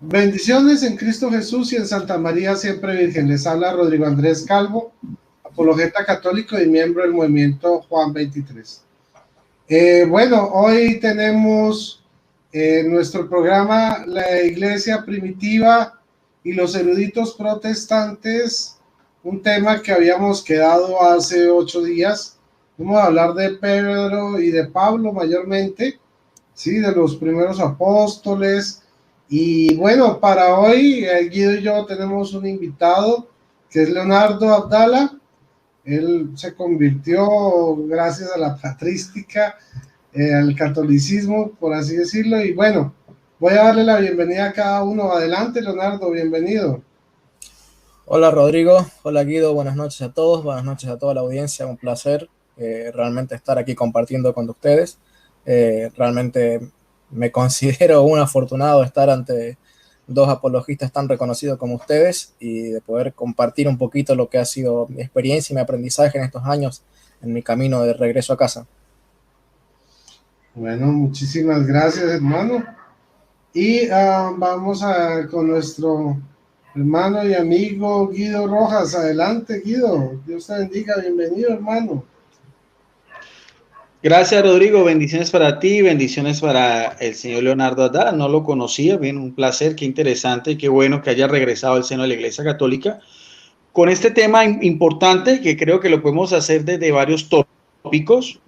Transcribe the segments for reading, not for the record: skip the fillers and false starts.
Bendiciones en Cristo Jesús y en Santa María siempre Virgen. Les habla Rodrigo Andrés Calvo, apologeta católico y miembro del movimiento Juan 23. Bueno, hoy tenemos nuestro programa La Iglesia Primitiva y los eruditos protestantes, un tema que habíamos quedado hace 8 días. Vamos a hablar de Pedro y de Pablo mayormente, ¿sí? De los primeros apóstoles. Y bueno, para hoy, Guido y yo tenemos un invitado que es Leonardo Abdala. Él se convirtió gracias a la patrística, al catolicismo, por así decirlo. Y bueno, voy a darle la bienvenida a cada uno. Adelante, Leonardo, bienvenido. Hola Rodrigo, hola Guido, buenas noches a todos, buenas noches a toda la audiencia, un placer realmente estar aquí compartiendo con ustedes. Realmente me considero un afortunado de estar ante dos apologistas tan reconocidos como ustedes y de poder compartir un poquito lo que ha sido mi experiencia y mi aprendizaje en estos años en mi camino de regreso a casa. Bueno, muchísimas gracias, hermano. Y vamos con nuestro hermano y amigo Guido Rojas. Adelante, Guido. Dios te bendiga. Bienvenido, hermano. Gracias, Rodrigo. Bendiciones para ti, bendiciones para el señor Leonardo Abdala. No lo conocía, bien, un placer, qué interesante, qué bueno que haya regresado al seno de la Iglesia Católica con este tema importante que creo que lo podemos hacer desde varios tópicos,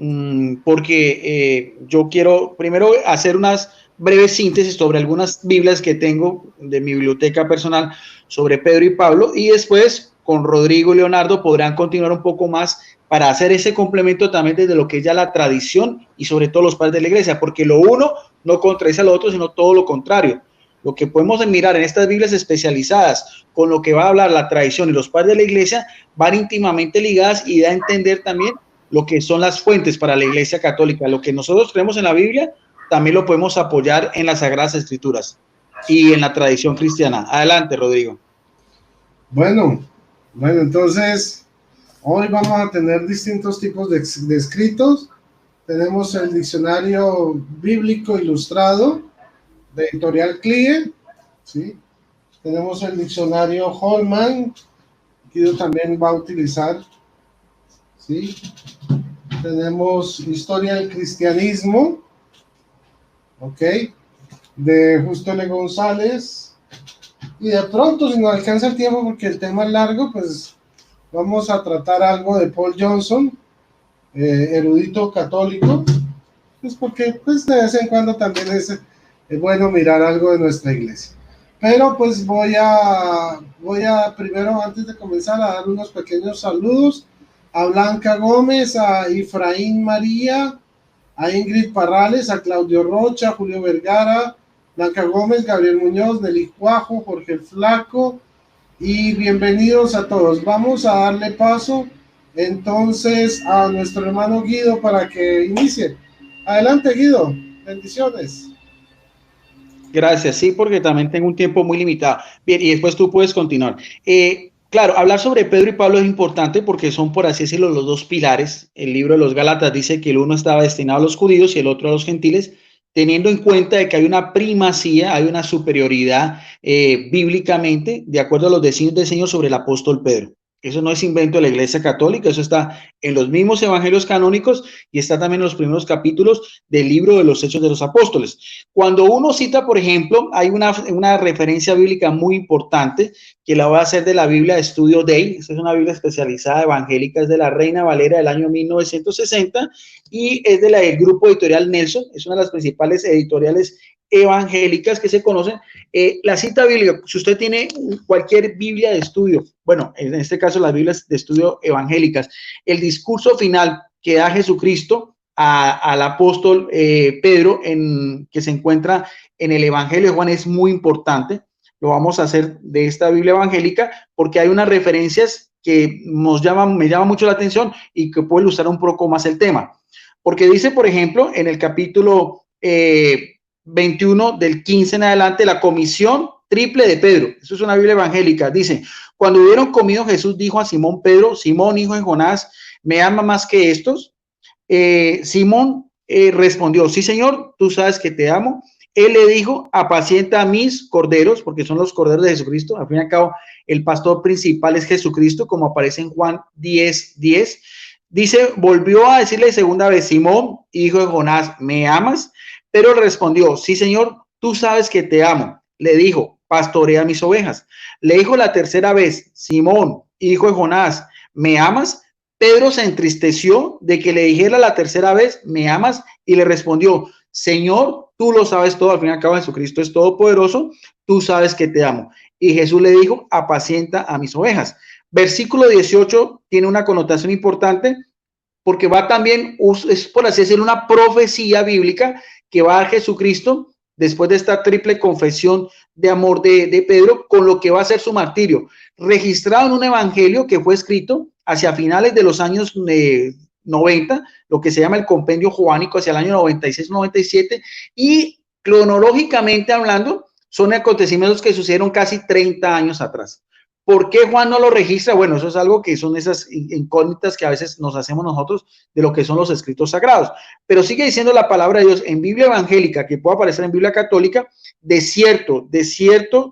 porque yo quiero primero hacer unas breves síntesis sobre algunas Biblias que tengo de mi biblioteca personal sobre Pedro y Pablo, y después con Rodrigo y Leonardo podrán continuar un poco más para hacer ese complemento también desde lo que es ya la tradición y sobre todo los padres de la iglesia, porque lo uno no contradice a lo otro, sino todo lo contrario. Lo que podemos mirar en estas Biblias especializadas con lo que va a hablar la tradición y los padres de la iglesia van íntimamente ligadas y da a entender también lo que son las fuentes para la iglesia católica. Lo que nosotros creemos en la Biblia también lo podemos apoyar en las Sagradas Escrituras y en la tradición cristiana. Adelante, Rodrigo. Bueno, entonces hoy vamos a tener distintos tipos de escritos. Tenemos el diccionario bíblico ilustrado de Editorial Clie, ¿sí? Tenemos el diccionario Holman, que también va a utilizar, ¿sí? Tenemos Historia del Cristianismo, ¿ok? De Justo L. González. Y de pronto, si nos alcanza el tiempo, porque el tema es largo, pues vamos a tratar algo de Paul Johnson, erudito católico, pues porque pues de vez en cuando también es bueno mirar algo de nuestra iglesia. Pero pues voy a primero, antes de comenzar, a dar unos pequeños saludos a Blanca Gómez, a Efraín María, a Ingrid Parrales, a Claudio Rocha, a Julio Vergara, Blanca Gómez, Gabriel Muñoz, Nelly Cuajo, Jorge Flaco, y bienvenidos a todos. Vamos a darle paso entonces a nuestro hermano Guido para que inicie. Adelante, Guido, bendiciones. Gracias, sí, porque también tengo un tiempo muy limitado. Bien, y después tú puedes continuar. Claro, hablar sobre Pedro y Pablo es importante porque son, por así decirlo, los dos pilares. El libro de los Gálatas dice que el uno estaba destinado a los judíos y el otro a los gentiles, teniendo en cuenta de que hay una primacía, hay una superioridad bíblicamente, de acuerdo a los designios del Señor sobre el apóstol Pedro. Eso no es invento de la Iglesia Católica, eso está en los mismos evangelios canónicos y está también en los primeros capítulos del libro de los Hechos de los Apóstoles. Cuando uno cita, por ejemplo, hay una referencia bíblica muy importante que la voy a hacer de la Biblia de Estudio Day. Esta es una Biblia especializada evangélica, es de la Reina Valera del año 1960 y es del grupo editorial Nelson, es una de las principales editoriales evangélicas que se conocen. La cita bíblica, si usted tiene cualquier Biblia de estudio, bueno, en este caso las Biblias de estudio evangélicas, el discurso final que da Jesucristo al apóstol Pedro, que se encuentra en el Evangelio de Juan, es muy importante. Lo vamos a hacer de esta Biblia evangélica porque hay unas referencias que me llama mucho la atención y que puede ilustrar un poco más el tema. Porque dice, por ejemplo, en el capítulo 21 del 15 en adelante, la comisión triple de Pedro. Eso es una Biblia evangélica. Dice, cuando hubieron comido, Jesús dijo a Simón Pedro: Simón, hijo de Jonás, ¿me ama más que estos? Simón respondió: sí, Señor, tú sabes que te amo. Él le dijo, apacienta a mis corderos, porque son los corderos de Jesucristo. Al fin y al cabo, el pastor principal es Jesucristo, como aparece en Juan 10:10. Dice, volvió a decirle segunda vez, Simón, hijo de Jonás, ¿me amas? Pero respondió, sí, Señor, tú sabes que te amo. Le dijo, pastorea mis ovejas. Le dijo la tercera vez, Simón, hijo de Jonás, ¿me amas? Pedro se entristeció de que le dijera la tercera vez, ¿me amas? Y le respondió, Señor, tú lo sabes todo. Al fin y al cabo, Jesucristo es todopoderoso, tú sabes que te amo. Y Jesús le dijo, apacienta a mis ovejas. Versículo 18 tiene una connotación importante porque va también, es por así decirlo, una profecía bíblica que va a Jesucristo después de esta triple confesión de amor de Pedro, con lo que va a ser su martirio, registrado en un evangelio que fue escrito hacia finales de los años 90, lo que se llama el compendio jovánico, hacia el año 96-97, y cronológicamente hablando, son acontecimientos que sucedieron casi 30 años atrás. ¿Por qué Juan no lo registra? Bueno, eso es algo que son esas incógnitas que a veces nos hacemos nosotros de lo que son los escritos sagrados. Pero sigue diciendo la palabra de Dios en Biblia evangélica, que puede aparecer en Biblia católica, de cierto,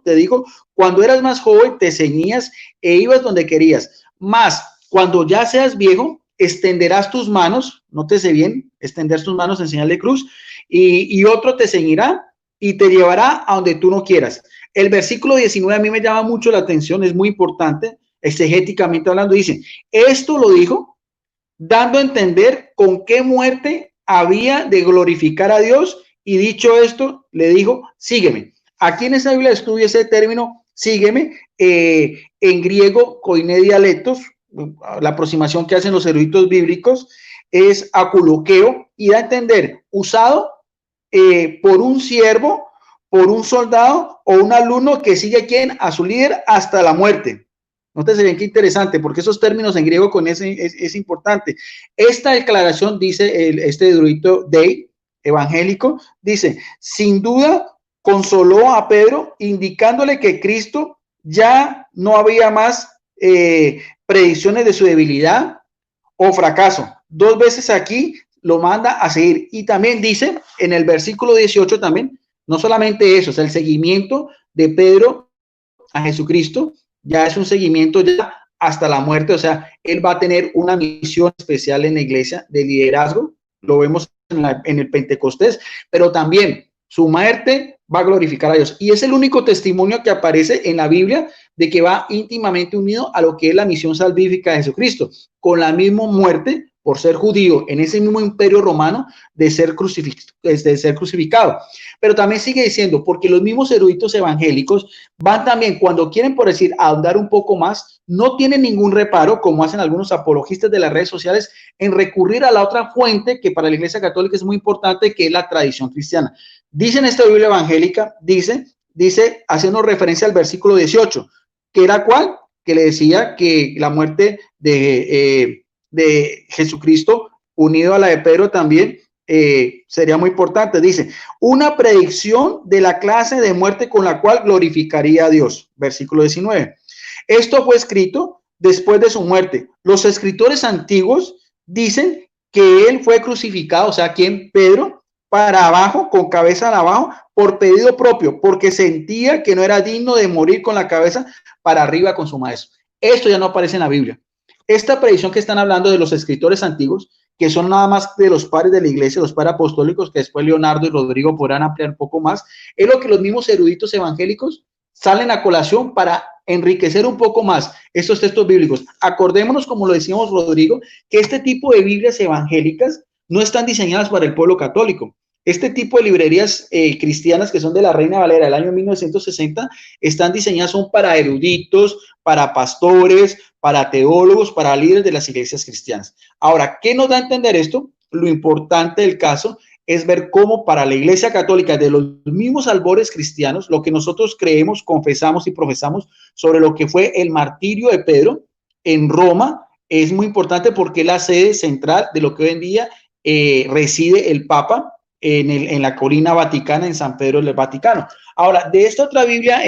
te digo, cuando eras más joven te ceñías e ibas donde querías. Mas, cuando ya seas viejo, extenderás tus manos, nótese bien, extender tus manos en señal de cruz, y otro te ceñirá y te llevará a donde tú no quieras. El versículo 19 a mí me llama mucho la atención, es muy importante, exegéticamente hablando, dice, esto lo dijo, dando a entender con qué muerte había de glorificar a Dios, y dicho esto, le dijo, sígueme. Aquí en esa Biblia estudia ese término, sígueme, en griego, koine dialectos, la aproximación que hacen los eruditos bíblicos, es aculoqueo, y da a entender, usado por un siervo, por un soldado o un alumno que sigue a su líder hasta la muerte. Nótese bien qué interesante, porque esos términos en griego con ese es importante. Esta declaración dice este erudito Day evangélico, dice, sin duda consoló a Pedro indicándole que Cristo ya no había más predicciones de su debilidad o fracaso. 2 veces aquí lo manda a seguir. Y también dice en el versículo 18 también, no solamente eso, es el seguimiento de Pedro a Jesucristo, ya es un seguimiento ya hasta la muerte, o sea, él va a tener una misión especial en la iglesia de liderazgo, lo vemos en el Pentecostés, pero también su muerte va a glorificar a Dios. Y es el único testimonio que aparece en la Biblia de que va íntimamente unido a lo que es la misión salvífica de Jesucristo, con la misma muerte por ser judío en ese mismo imperio romano de ser crucificado. Pero también sigue diciendo, porque los mismos eruditos evangélicos van también, cuando quieren, por decir, ahondar un poco más, no tienen ningún reparo, como hacen algunos apologistas de las redes sociales, en recurrir a la otra fuente que para la Iglesia Católica es muy importante, que es la tradición cristiana. Dice en esta Biblia evangélica, dice, haciendo referencia al versículo 18, que era cuál, que le decía que la muerte de Jesucristo unido a la de Pedro también sería muy importante. Dice, una predicción de la clase de muerte con la cual glorificaría a Dios. Versículo 19. Esto fue escrito después de su muerte. Los escritores antiguos dicen que él fue crucificado, o sea, ¿quién? Pedro, para abajo, con cabeza abajo, por pedido propio, porque sentía que no era digno de morir con la cabeza para arriba con su maestro. Esto ya no aparece en la Biblia. Esta predicción que están hablando de los escritores antiguos, que son nada más de los padres de la iglesia, los padres apostólicos, que después Leonardo y Rodrigo podrán ampliar un poco más, es lo que los mismos eruditos evangélicos salen a colación para enriquecer un poco más estos textos bíblicos. Acordémonos, como lo decíamos Rodrigo, que este tipo de Biblias evangélicas no están diseñadas para el pueblo católico. Este tipo de librerías cristianas que son de la Reina Valera del año 1960 están diseñadas son para eruditos, para pastores, para teólogos, para líderes de las iglesias cristianas. Ahora, ¿qué nos da a entender esto? Lo importante del caso es ver cómo para la Iglesia Católica de los mismos albores cristianos, lo que nosotros creemos, confesamos y profesamos sobre lo que fue el martirio de Pedro en Roma, es muy importante porque es la sede central de lo que hoy en día reside el Papa en la colina vaticana, en San Pedro del Vaticano. Ahora, de esta otra Biblia,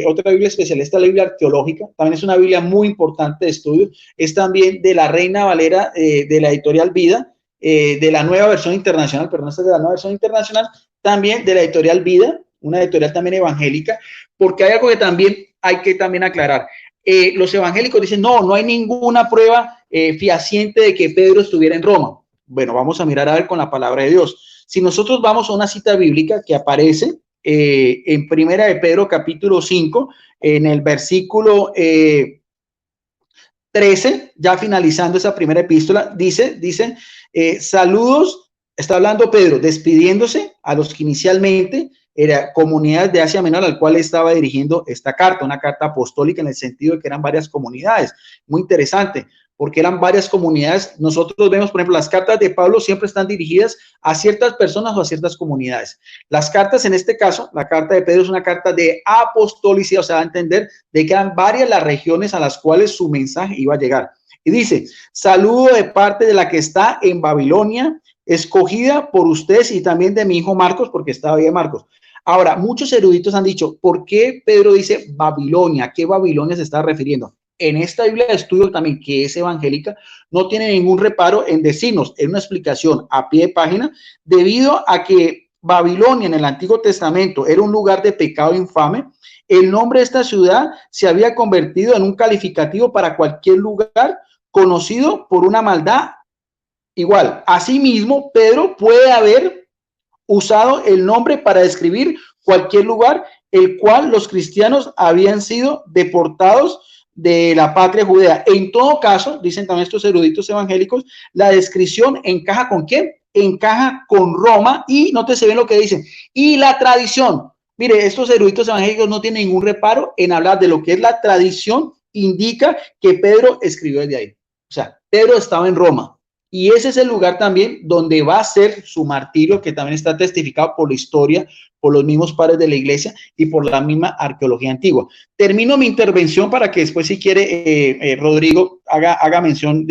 otra Biblia especial, esta Biblia arqueológica, también es una Biblia muy importante de estudio, es también de la Reina Valera, de la editorial Vida, de la nueva versión internacional, perdón, esta es de la nueva versión internacional, también de la editorial Vida, una editorial también evangélica, porque hay algo que también hay que también aclarar. Los evangélicos dicen, no hay ninguna prueba fehaciente de que Pedro estuviera en Roma. Bueno, vamos a mirar a ver con la palabra de Dios. Si nosotros vamos a una cita bíblica que aparece en Primera de Pedro, capítulo 5, en el versículo 13, ya finalizando esa primera epístola, dice, saludos, está hablando Pedro, despidiéndose a los que inicialmente era comunidades de Asia Menor al cual estaba dirigiendo esta carta, una carta apostólica en el sentido de que eran varias comunidades. Muy interesante, porque eran varias comunidades. Nosotros vemos, por ejemplo, las cartas de Pablo siempre están dirigidas a ciertas personas o a ciertas comunidades. Las cartas, en este caso, la carta de Pedro es una carta de apostolicidad, o sea, a entender de que eran varias las regiones a las cuales su mensaje iba a llegar. Y dice, saludo de parte de la que está en Babilonia, escogida por ustedes y también de mi hijo Marcos, porque estaba bien Marcos. Ahora, muchos eruditos han dicho, ¿por qué Pedro dice Babilonia? ¿A qué Babilonia se está refiriendo? En esta Biblia de estudio también, que es evangélica, no tiene ningún reparo en decirnos, en una explicación a pie de página, debido a que Babilonia en el Antiguo Testamento era un lugar de pecado infame, el nombre de esta ciudad se había convertido en un calificativo para cualquier lugar conocido por una maldad igual. Asimismo, Pedro puede haber usado el nombre para describir cualquier lugar el cual los cristianos habían sido deportados de la patria judea. En todo caso, dicen también estos eruditos evangélicos, la descripción encaja ¿con quién? Encaja con Roma y nótese bien lo que dicen. Y la tradición. Mire, estos eruditos evangélicos no tienen ningún reparo en hablar de lo que es la tradición, indica que Pedro escribió desde ahí. O sea, Pedro estaba en Roma. Y ese es el lugar también donde va a ser su martirio, que también está testificado por la historia, por los mismos padres de la iglesia y por la misma arqueología antigua. Termino mi intervención para que después, si quiere, Rodrigo haga mención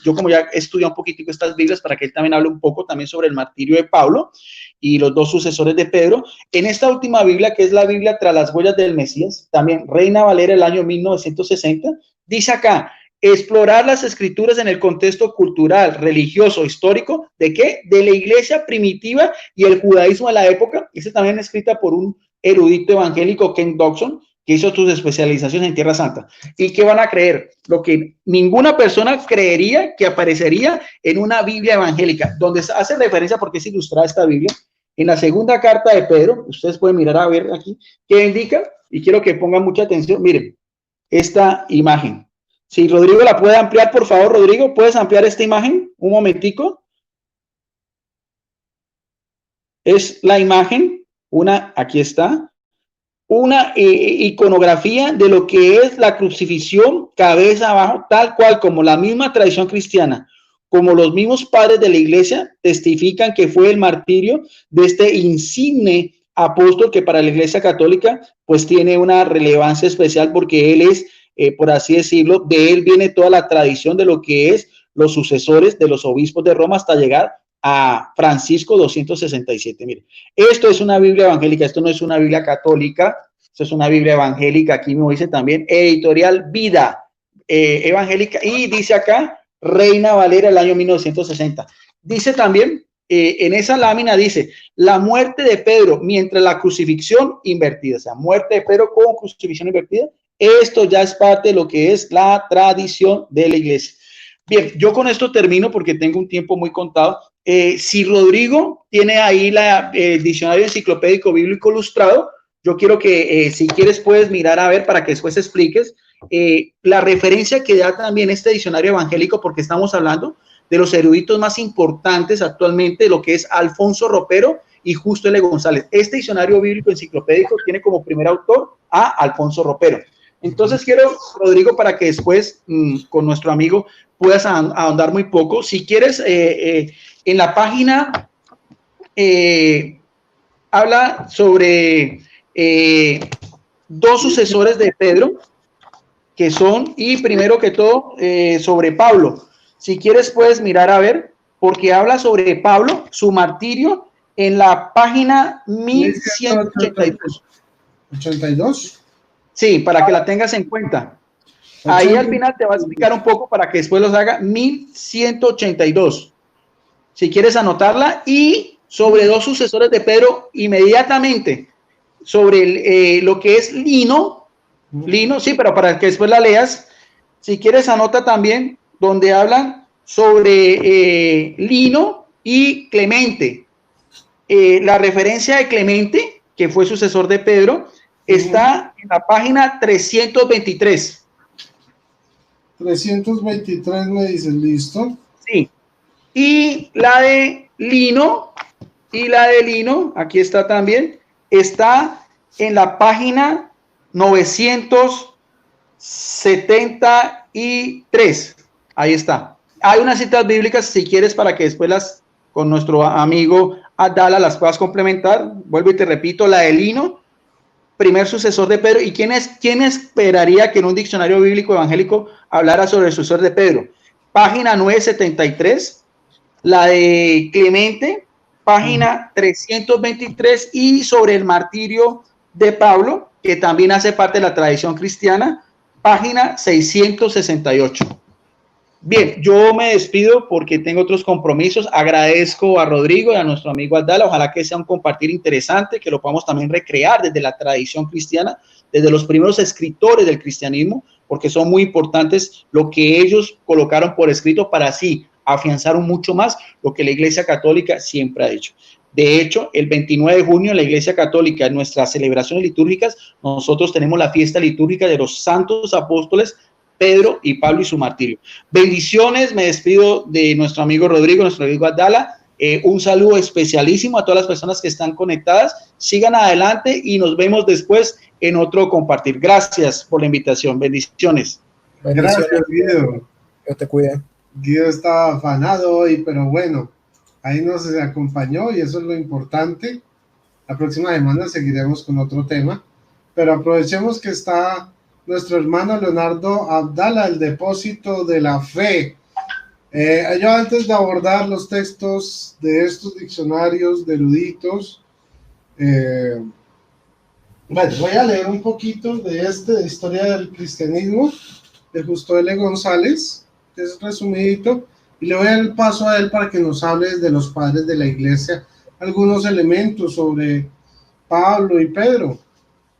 yo como ya he estudiado un poquitico estas Biblias, para que él también hable un poco también sobre el martirio de Pablo y los dos sucesores de Pedro. En esta última Biblia, que es la Biblia tras las huellas del Mesías, también Reina Valera el año 1960, dice acá, explorar las escrituras en el contexto cultural, religioso, histórico, ¿de qué? De la iglesia primitiva y el judaísmo de la época. Esa también escrita por un erudito evangélico, Ken Dodson, que hizo sus especializaciones en Tierra Santa. ¿Y qué van a creer? Lo que ninguna persona creería que aparecería en una Biblia evangélica, donde hace referencia, porque es ilustrada esta Biblia, en la segunda carta de Pedro, ustedes pueden mirar a ver aquí, ¿qué indica? Y quiero que pongan mucha atención. Miren, esta imagen. Si Rodrigo la puede ampliar, por favor, Rodrigo, ¿puedes ampliar esta imagen? Un momentico. Es la imagen, aquí está, una iconografía de lo que es la crucifixión cabeza abajo, tal cual como la misma tradición cristiana, como los mismos padres de la iglesia testifican que fue el martirio de este insigne apóstol que para la iglesia católica pues tiene una relevancia especial porque él es, por así decirlo, de él viene toda la tradición de lo que es los sucesores de los obispos de Roma hasta llegar a Francisco 267. Mire, esto es una Biblia evangélica, esto no es una Biblia católica, esto es una Biblia evangélica, aquí me dice también editorial Vida evangélica, y dice acá Reina Valera el año 1960. Dice también, en esa lámina dice, la muerte de Pedro mientras la crucifixión invertida, o sea, muerte de Pedro con crucifixión invertida. Esto ya es parte de lo que es la tradición de la iglesia. Bien, yo con esto termino porque tengo un tiempo muy contado. Si Rodrigo tiene ahí el diccionario enciclopédico bíblico ilustrado, yo quiero que si quieres puedes mirar a ver para que después expliques la referencia que da también este diccionario evangélico, porque estamos hablando de los eruditos más importantes actualmente, lo que es Alfonso Ropero y Justo L. González. Este diccionario bíblico enciclopédico tiene como primer autor a Alfonso Ropero. Entonces quiero, Rodrigo, para que después con nuestro amigo puedas ahondar muy poco. Si quieres, en la página habla sobre dos sucesores de Pedro, que son, y primero que todo, sobre Pablo. Si quieres, puedes mirar a ver, porque habla sobre Pablo, su martirio, en la página 1182. ¿82? Sí, para que la tengas en cuenta. Ahí al final te va a explicar un poco para que después los haga 1182. Si quieres anotarla, y sobre dos sucesores de Pedro inmediatamente, sobre lo que es Lino, sí, pero para que después la leas, si quieres anota también donde hablan sobre Lino y Clemente. La referencia de Clemente, que fue sucesor de Pedro, está en la página 323. 323 me dices, listo. Sí. Y la de Lino, aquí está también, está en la página 973. Ahí está. Hay unas citas bíblicas, si quieres, para que después las, con nuestro amigo Abdala, las puedas complementar. Vuelvo y te repito, la de Lino, primer sucesor de Pedro. ¿Y quién esperaría que en un diccionario bíblico evangélico hablara sobre el sucesor de Pedro? Página 973. La de Clemente, página 323, y sobre el martirio de Pablo, que también hace parte de la tradición cristiana, página 668. Bien, yo me despido porque tengo otros compromisos. Agradezco a Rodrigo y a nuestro amigo Abdala. Ojalá que sea un compartir interesante, que lo podamos también recrear desde la tradición cristiana, desde los primeros escritores del cristianismo, porque son muy importantes lo que ellos colocaron por escrito para así afianzar mucho más lo que la Iglesia Católica siempre ha hecho. De hecho, el 29 de junio en la Iglesia Católica, en nuestras celebraciones litúrgicas, nosotros tenemos la fiesta litúrgica de los santos apóstoles Pedro y Pablo y su martirio. Bendiciones, me despido de nuestro amigo Rodrigo, nuestro amigo Abdala. Un saludo especialísimo a todas las personas que están conectadas. Sigan adelante y nos vemos después en otro compartir. Gracias por la invitación. Bendiciones. Gracias, Guido. Que te cuide. Guido estaba afanado hoy, pero bueno, ahí nos acompañó y eso es lo importante. La próxima semana seguiremos con otro tema, pero aprovechemos que está nuestro hermano Leonardo Abdala, el depósito de la fe. Yo antes de abordar los textos de estos diccionarios de eruditos, bueno, voy a leer un poquito de Historia del Cristianismo, de Justo L. González, que es resumidito, y le voy a dar el paso a él para que nos hable de los padres de la iglesia, algunos elementos sobre Pablo y Pedro.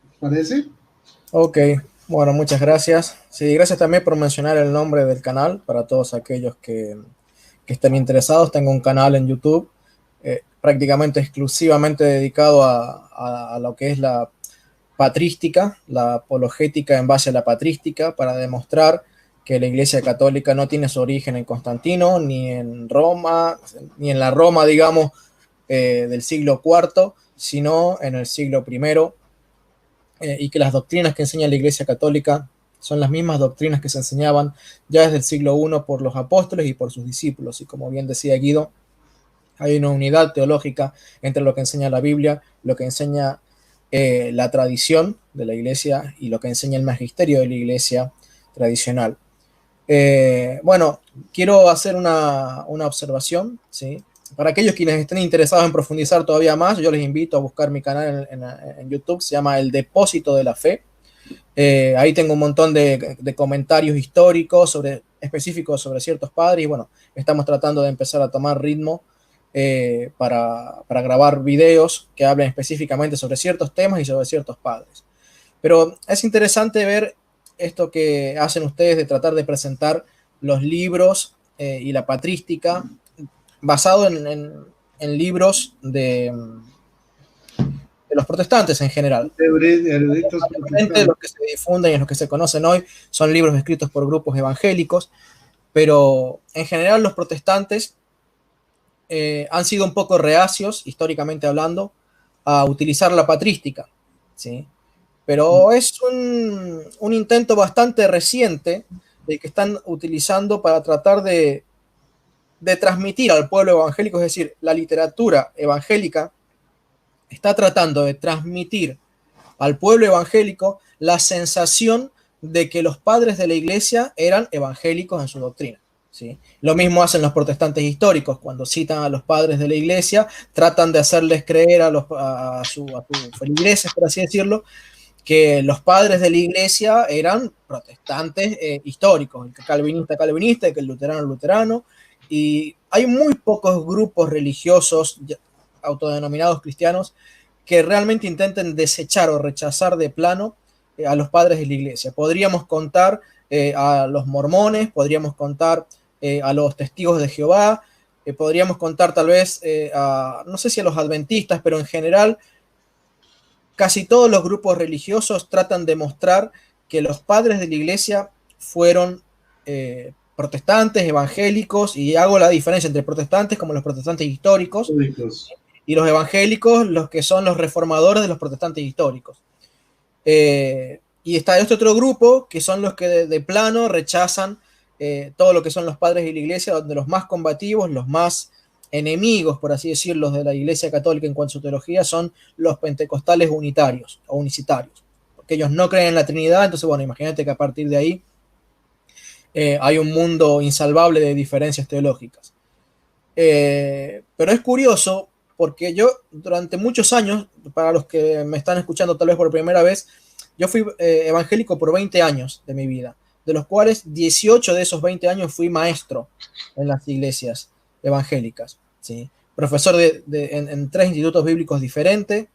¿Les parece? Ok, bueno, muchas gracias. Sí, gracias también por mencionar el nombre del canal para todos aquellos que estén interesados. Tengo un canal en YouTube prácticamente exclusivamente dedicado a lo que es la patrística, la apologética en base a la patrística, para demostrar que la Iglesia Católica no tiene su origen en Constantino, ni en Roma, ni en la Roma, digamos, del siglo IV, sino en el siglo I, y que las doctrinas que enseña la Iglesia Católica son las mismas doctrinas que se enseñaban ya desde el siglo I por los apóstoles y por sus discípulos. Y como bien decía Guido, hay una unidad teológica entre lo que enseña la Biblia, lo que enseña la tradición de la Iglesia y lo que enseña el magisterio de la Iglesia tradicional. Bueno, quiero hacer una observación, ¿sí? Para aquellos quienes estén interesados en profundizar todavía más, yo les invito a buscar mi canal en YouTube, se llama El Depósito de la Fe. Ahí tengo un montón de comentarios históricos específicos sobre ciertos padres, y bueno, estamos tratando de empezar a tomar ritmo para grabar videos que hablen específicamente sobre ciertos temas y sobre ciertos padres. Pero es interesante ver esto que hacen ustedes de tratar de presentar los libros y la patrística basado en libros de los protestantes en general. Eruditos protestantes. Los que se difunden y los que se conocen hoy son libros escritos por grupos evangélicos, pero en general los protestantes han sido un poco reacios, históricamente hablando, a utilizar la patrística, ¿sí? Pero es un intento bastante reciente de que están utilizando para tratar de transmitir al pueblo evangélico, es decir, la literatura evangélica está tratando de transmitir al pueblo evangélico la sensación de que los padres de la iglesia eran evangélicos en su doctrina, ¿sí? Lo mismo hacen los protestantes históricos, cuando citan a los padres de la iglesia, tratan de hacerles creer a sus feligreses, por así decirlo, que los padres de la iglesia eran protestantes históricos, el calvinista, que el luterano, y hay muy pocos grupos religiosos autodenominados cristianos que realmente intenten desechar o rechazar de plano a los padres de la iglesia. Podríamos contar a los mormones, podríamos contar a los testigos de Jehová, podríamos contar tal vez no sé si a los adventistas, pero en general casi todos los grupos religiosos tratan de mostrar que los padres de la iglesia fueron protestantes, evangélicos, y hago la diferencia entre protestantes como los protestantes históricos y los evangélicos, los que son los reformadores de los protestantes históricos. Y está este otro grupo que son los que de plano rechazan todo lo que son los padres de la iglesia, donde los más combativos, los más enemigos, por así decirlo, de la iglesia católica en cuanto a su teología son los pentecostales unitarios o unicitarios, porque ellos no creen en la Trinidad. Entonces, bueno, imagínate que a partir de ahí hay un mundo insalvable de diferencias teológicas. Pero es curioso porque yo durante muchos años, para los que me están escuchando tal vez por primera vez, yo fui evangélico por 20 años de mi vida, de los cuales 18 de esos 20 años fui maestro en las iglesias evangélicas, ¿sí? Profesor en 3 institutos bíblicos diferentes.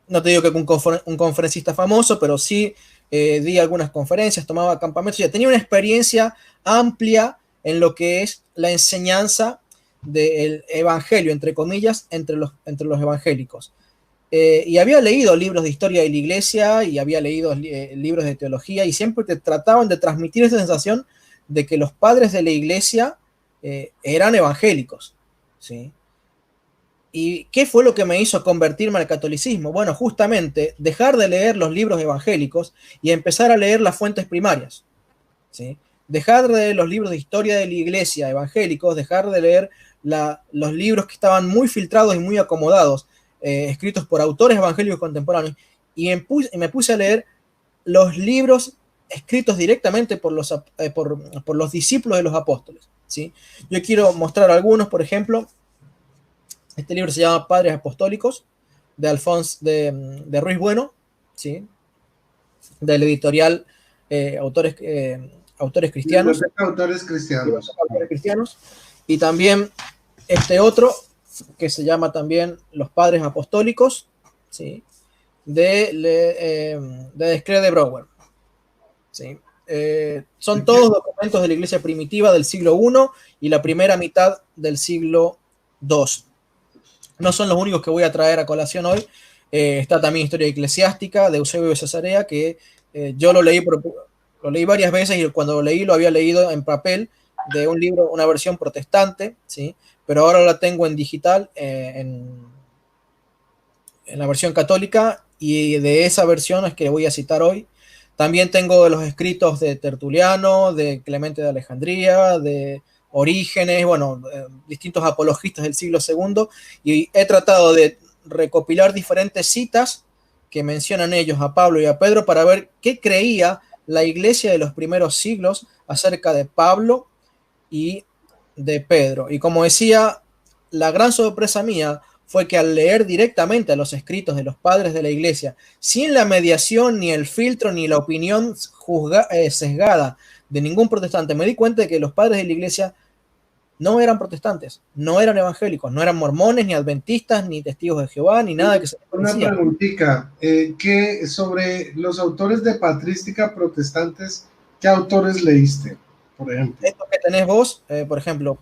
No te digo que un conferencista famoso, pero sí di algunas conferencias, tomaba campamentos, ya tenía una experiencia amplia en lo que es la enseñanza del evangelio, entre comillas, entre los evangélicos. Y había leído libros de historia de la iglesia y había leído libros de teología, y siempre te trataban de transmitir esa sensación de que los padres de la iglesia eran evangélicos, ¿sí? ¿Y qué fue lo que me hizo convertirme al catolicismo? Bueno, justamente dejar de leer los libros evangélicos y empezar a leer las fuentes primarias, ¿sí? Dejar de leer los libros de historia de la iglesia evangélicos, dejar de leer los libros que estaban muy filtrados y muy acomodados, escritos por autores evangélicos contemporáneos, y me puse a leer los libros escritos directamente por los discípulos de los apóstoles, ¿sí? Yo quiero mostrar algunos. Por ejemplo, este libro se llama Padres Apostólicos, de Alfonso de Ruiz Bueno, ¿sí? Del editorial Autores Cristianos. Autores Cristianos. Y también este otro, que se llama también Los Padres Apostólicos, ¿sí? de Desclée de Brouwer, ¿sí? Son todos documentos de la iglesia primitiva del siglo I y la primera mitad del siglo II. No son los únicos que voy a traer a colación hoy. Está también Historia Eclesiástica de Eusebio de Cesarea, que yo lo leí varias veces, y cuando lo leí lo había leído en papel de un libro, una versión protestante, ¿sí? Pero ahora la tengo en digital, en la versión católica, y de esa versión es que voy a citar hoy. También tengo los escritos de Tertuliano, de Clemente de Alejandría, de Orígenes, bueno, distintos apologistas del siglo II, y he tratado de recopilar diferentes citas que mencionan ellos a Pablo y a Pedro para ver qué creía la iglesia de los primeros siglos acerca de Pablo y de Pedro. Y como decía, la gran sorpresa mía fue que al leer directamente a los escritos de los padres de la iglesia, sin la mediación, ni el filtro, ni la opinión sesgada de ningún protestante, me di cuenta de que los padres de la iglesia no eran protestantes, no eran evangélicos, no eran mormones, ni adventistas, ni testigos de Jehová, ni nada que se parecía. Una preguntita, ¿qué sobre los autores de patrística protestantes, qué autores leíste, por ejemplo? Estos que tenés vos, por ejemplo,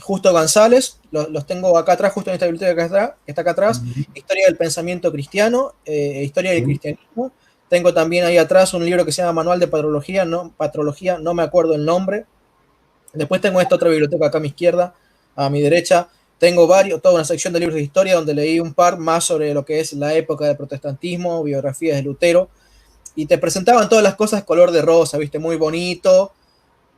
Justo González, los tengo acá atrás, justo en esta biblioteca que está acá atrás. Historia del pensamiento cristiano, historia del cristianismo. Tengo también ahí atrás un libro que se llama Manual de Patrología, no me acuerdo el nombre. Después tengo esta otra biblioteca acá a mi izquierda, a mi derecha. Tengo toda una sección de libros de historia donde leí un par más sobre lo que es la época del protestantismo, biografías de Lutero, y te presentaban todas las cosas color de rosa, viste, muy bonito,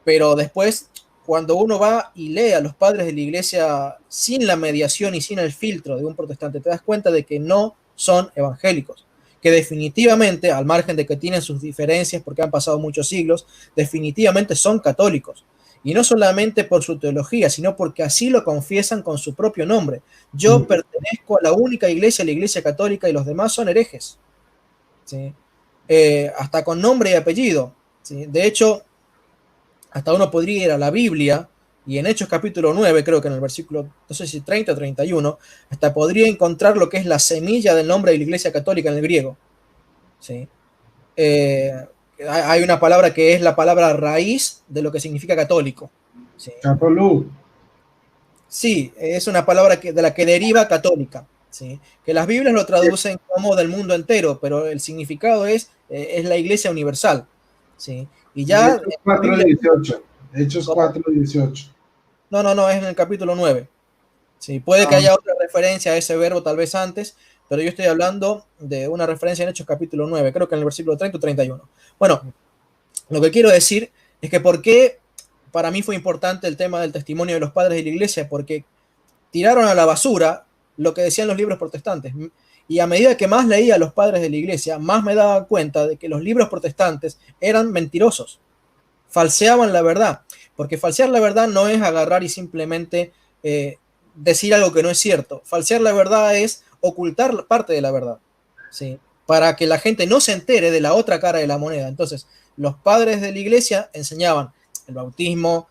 pero después, cuando uno va y lee a los padres de la iglesia sin la mediación y sin el filtro de un protestante, te das cuenta de que no son evangélicos, que definitivamente, al margen de que tienen sus diferencias porque han pasado muchos siglos, definitivamente son católicos. Y no solamente por su teología, sino porque así lo confiesan con su propio nombre. Yo pertenezco a la única iglesia, la Iglesia Católica, y los demás son herejes, ¿sí? Hasta con nombre y apellido, ¿sí? De hecho, hasta uno podría ir a la Biblia Y en Hechos capítulo 9, creo que en el versículo, no sé si 30 o 31, hasta podría encontrar lo que es la semilla del nombre de la Iglesia Católica en el griego. ¿Sí? Hay una palabra que es la palabra raíz de lo que significa católico. ¿Sí? Capolú. Sí, es una palabra de la que deriva católica. ¿Sí? Que las Biblias lo traducen como del mundo entero, pero el significado es la Iglesia universal. ¿Sí? Y ya Hechos 4:18. Hechos 4:18. No, es en el capítulo 9. Sí, puede que haya otra referencia a ese verbo tal vez antes, pero yo estoy hablando de una referencia en Hechos capítulo 9, creo que en el versículo 30 o 31. Bueno, lo que quiero decir es que por qué para mí fue importante el tema del testimonio de los padres de la iglesia, porque tiraron a la basura lo que decían los libros protestantes. Y a medida que más leía a los padres de la iglesia, más me daba cuenta de que los libros protestantes eran mentirosos, falseaban la verdad, porque falsear la verdad no es agarrar y simplemente decir algo que no es cierto. Falsear la verdad es ocultar parte de la verdad, ¿sí? Para que la gente no se entere de la otra cara de la moneda. Entonces, los padres de la iglesia enseñaban el bautismo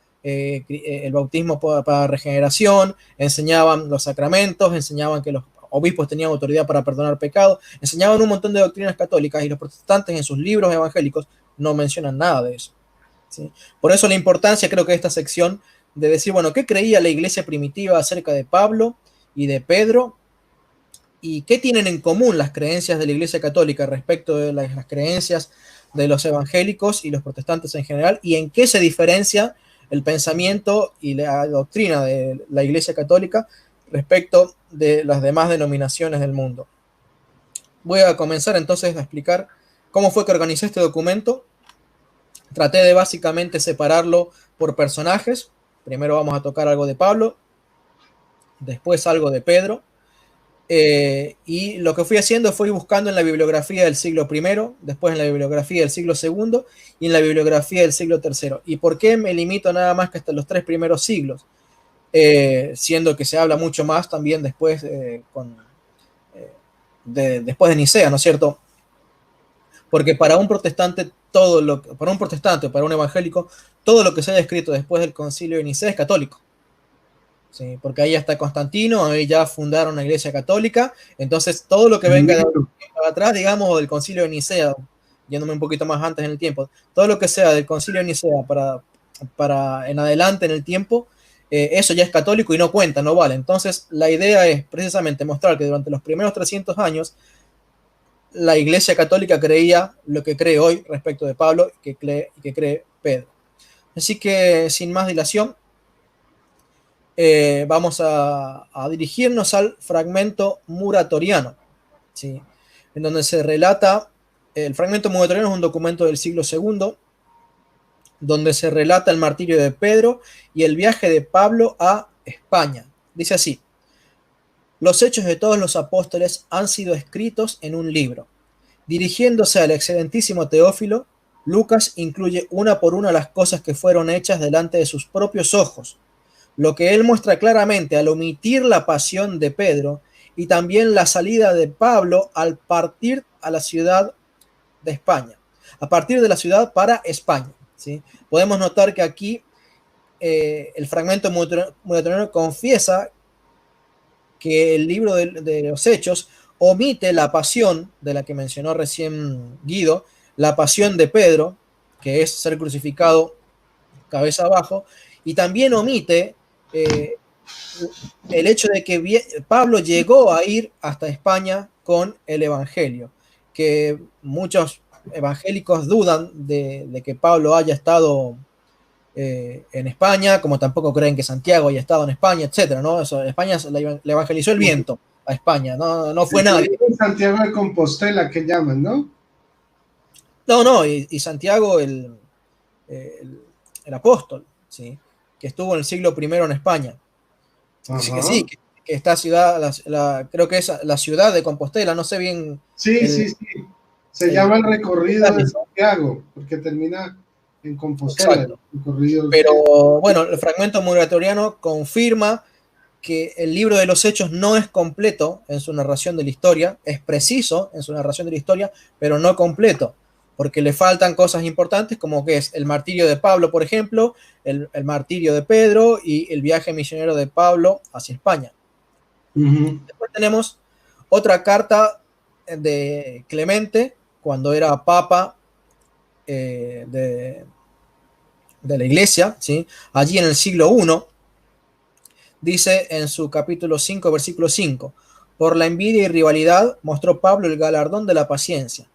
para regeneración, enseñaban los sacramentos, enseñaban que los obispos tenían autoridad para perdonar pecados, enseñaban un montón de doctrinas católicas, y los protestantes en sus libros evangélicos no mencionan nada de eso. ¿Sí? Por eso la importancia, creo que, de esta sección de decir, bueno, ¿qué creía la iglesia primitiva acerca de Pablo y de Pedro? ¿Y qué tienen en común las creencias de la iglesia católica respecto de las creencias de los evangélicos y los protestantes en general? ¿Y en qué se diferencia el pensamiento y la doctrina de la iglesia católica respecto de las demás denominaciones del mundo? Voy a comenzar entonces a explicar cómo fue que organizé este documento. Traté de básicamente separarlo por personajes. Primero vamos a tocar algo de Pablo, después algo de Pedro, y lo que fui haciendo fue buscando en la bibliografía del siglo I, después en la bibliografía del siglo II y en la bibliografía del siglo III. ¿Y por qué me limito nada más que hasta los 3 primeros siglos? Siendo que se habla mucho más también después, después de Nicea, ¿no es cierto? Porque para un protestante, para un evangélico, todo lo que se haya escrito después del concilio de Nicea es católico. ¿Sí? Porque ahí está Constantino, ahí ya fundaron la iglesia católica, entonces todo lo que venga de atrás, digamos, del concilio de Nicea, yéndome un poquito más antes en el tiempo, todo lo que sea del concilio de Nicea para en adelante en el tiempo, eso ya es católico y no cuenta, no vale. Entonces la idea es precisamente mostrar que durante los primeros 300 años la iglesia católica creía lo que cree hoy respecto de Pablo y que cree Pedro. Así que sin más dilación, vamos a dirigirnos al fragmento muratoriano, ¿sí? En donde se relata, el fragmento muratoriano es un documento del siglo II, donde se relata el martirio de Pedro y el viaje de Pablo a España. Dice así: los hechos de todos los apóstoles han sido escritos en un libro. Dirigiéndose al excelentísimo Teófilo, Lucas incluye una por una las cosas que fueron hechas delante de sus propios ojos, lo que él muestra claramente al omitir la pasión de Pedro y también la salida de Pablo al partir a la ciudad de España, a partir de la ciudad para España, ¿sí? Podemos notar que aquí el fragmento muratoriano confiesa que el libro de los Hechos omite la pasión de la que mencionó recién Guido, la pasión de Pedro, que es ser crucificado cabeza abajo, y también omite el hecho de que Pablo llegó a ir hasta España con el Evangelio, que muchos evangélicos dudan de que Pablo haya estado en España, como tampoco creen que Santiago haya estado en España, etcétera, ¿no? Eso, España le evangelizó el viento a España, no fue nadie. Santiago de Compostela, que llaman, ¿no? No, y Santiago, el apóstol, ¿sí? Que estuvo en el siglo I en España. Dice que sí, que esta ciudad, creo que es la ciudad de Compostela, no sé bien. Sí. Se llama el recorrido de Santiago, porque termina en Compostela. Pero bueno, el fragmento muratoriano confirma que el libro de los Hechos no es completo en su narración de la historia, es preciso en su narración de la historia, pero no completo. porque le faltan cosas importantes como que es el martirio de Pablo, por ejemplo, el martirio de Pedro y el viaje misionero de Pablo hacia España. Después tenemos otra carta de Clemente, cuando era papa de la iglesia, ¿sí? Allí en el siglo I, dice en su capítulo 5, versículo 5, por la envidia y rivalidad mostró Pablo el galardón de la paciencia.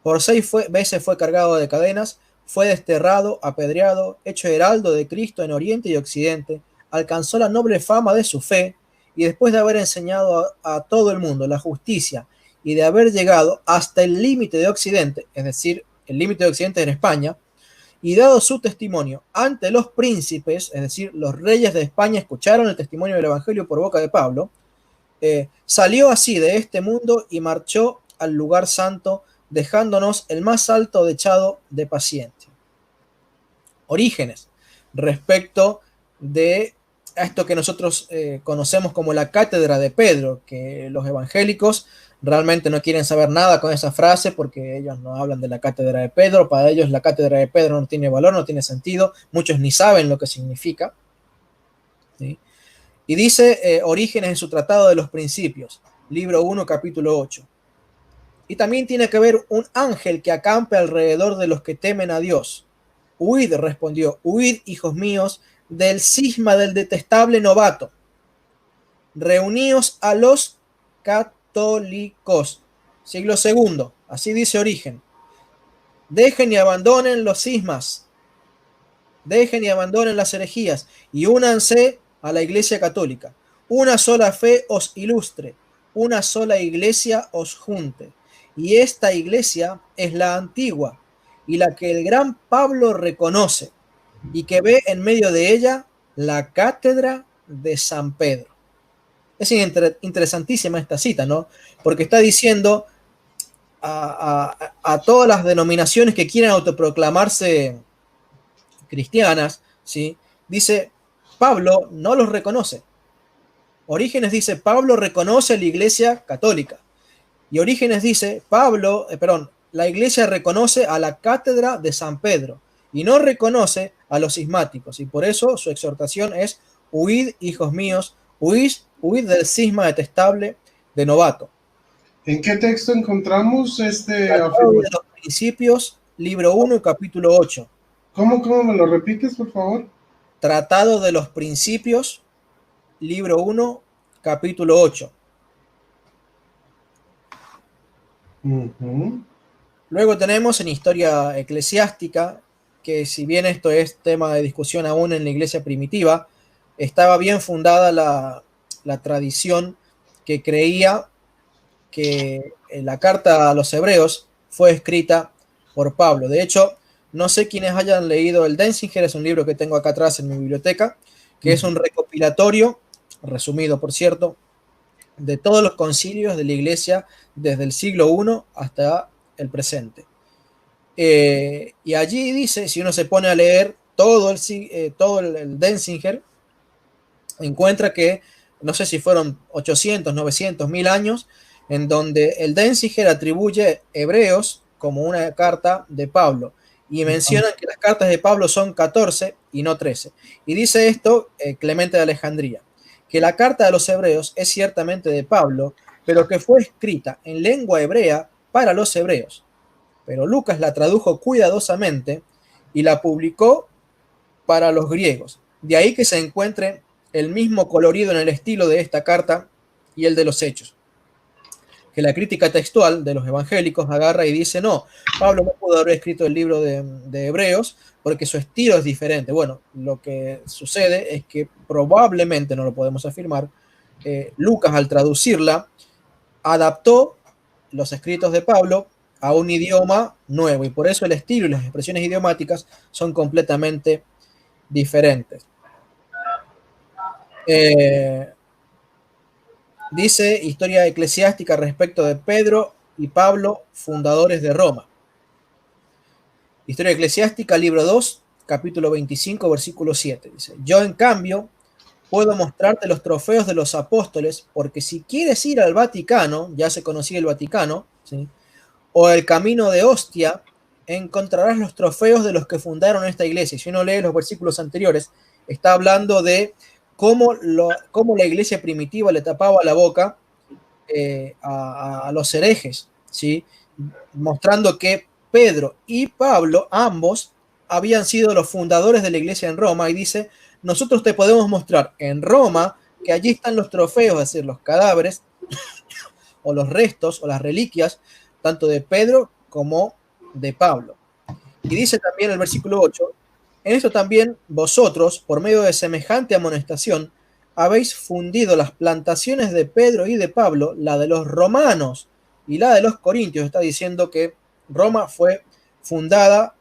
Por 6 veces fue cargado de cadenas, fue desterrado, apedreado, hecho heraldo de Cristo en Oriente y Occidente, alcanzó la noble fama de su fe, y después de haber enseñado a todo el mundo la justicia y de haber llegado hasta el límite de Occidente, es decir, el límite de Occidente en España, y dado su testimonio ante los príncipes, es decir, los reyes de España escucharon el testimonio del Evangelio por boca de Pablo, salió así de este mundo y marchó al lugar santo, dejándonos el más alto dechado de paciencia. Orígenes, respecto de esto que nosotros conocemos como la cátedra de Pedro, que los evangélicos realmente no quieren saber nada con esa frase porque ellos no hablan de la cátedra de Pedro. Para ellos la cátedra de Pedro no tiene valor, no tiene sentido, muchos ni saben lo que significa, ¿sí? Y dice Orígenes en su Tratado de los Principios, libro 1, capítulo 8. Y también tiene que ver un ángel que acampe alrededor de los que temen a Dios. Huid, respondió, huid, hijos míos, del cisma del detestable novato. Reuníos a los católicos. Siglo II, así dice Origen. Dejen y abandonen los cismas. Dejen y abandonen las herejías y únanse a la Iglesia Católica. Una sola fe os ilustre, una sola iglesia os junte. Y esta iglesia es la antigua y la que el gran Pablo reconoce y que ve en medio de ella la cátedra de San Pedro. Es interesantísima esta cita, ¿no? Porque está diciendo a todas las denominaciones que quieran autoproclamarse cristianas, ¿sí? Dice, Pablo no los reconoce. Orígenes dice, Pablo reconoce la iglesia católica. Y Orígenes dice, la iglesia reconoce a la cátedra de San Pedro y no reconoce a los cismáticos. Y por eso su exhortación es, huid, hijos míos, huid del cisma detestable de novato. ¿En qué texto encontramos Tratado de los Principios, libro 1, capítulo 8. ¿Cómo me lo repites, por favor? Tratado de los Principios, libro 1, capítulo 8. Luego tenemos en historia eclesiástica, que si bien esto es tema de discusión aún en la iglesia primitiva, estaba bien fundada la tradición que creía que la carta a los hebreos fue escrita por Pablo. De hecho, no sé quiénes hayan leído el Denzinger, es un libro que tengo acá atrás en mi biblioteca, que es un recopilatorio, resumido por cierto, de todos los concilios de la iglesia desde el siglo I hasta el presente. Y allí dice, si uno se pone a leer todo el Denzinger, encuentra que, no sé si fueron 800, 900, 1000 años, en donde el Denzinger atribuye Hebreos como una carta de Pablo, y mencionan que las cartas de Pablo son 14 y no 13. Y dice esto Clemente de Alejandría, que la carta de los hebreos es ciertamente de Pablo, pero que fue escrita en lengua hebrea para los hebreos. Pero Lucas la tradujo cuidadosamente y la publicó para los griegos. De ahí que se encuentre el mismo colorido en el estilo de esta carta y el de los Hechos. Que la crítica textual de los evangélicos agarra y dice, no, Pablo no pudo haber escrito el libro de Hebreos porque su estilo es diferente. Bueno, lo que sucede es que probablemente, no lo podemos afirmar, Lucas al traducirla adaptó los escritos de Pablo a un idioma nuevo y por eso el estilo y las expresiones idiomáticas son completamente diferentes. Dice Historia Eclesiástica respecto de Pedro y Pablo, fundadores de Roma. Historia Eclesiástica, libro 2, capítulo 25, versículo 7. Dice, yo en cambio puedo mostrarte los trofeos de los apóstoles, porque si quieres ir al Vaticano, ya se conocía el Vaticano, ¿sí? O el camino de Ostia, encontrarás los trofeos de los que fundaron esta iglesia. Si uno lee los versículos anteriores, está hablando de cómo la iglesia primitiva le tapaba la boca a los herejes, ¿sí? Mostrando que Pedro y Pablo, ambos, habían sido los fundadores de la iglesia en Roma, y dice, nosotros te podemos mostrar en Roma que allí están los trofeos, es decir, los cadáveres, o los restos, o las reliquias, tanto de Pedro como de Pablo. Y dice también el versículo 8, en esto también vosotros, por medio de semejante amonestación, habéis fundido las plantaciones de Pedro y de Pablo, la de los romanos y la de los corintios. Está diciendo que Roma fue fundada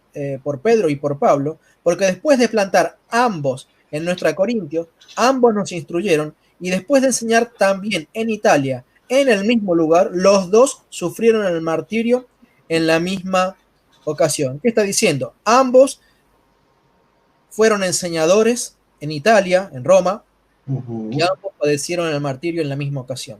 por Pedro y por Pablo, porque después de plantar ambos en nuestra Corintios, ambos nos instruyeron, y después de enseñar también en Italia, en el mismo lugar, los dos sufrieron el martirio en la misma ocasión. ¿Qué está diciendo? Ambos fueron enseñadores en Italia, en Roma, y ambos padecieron el martirio en la misma ocasión.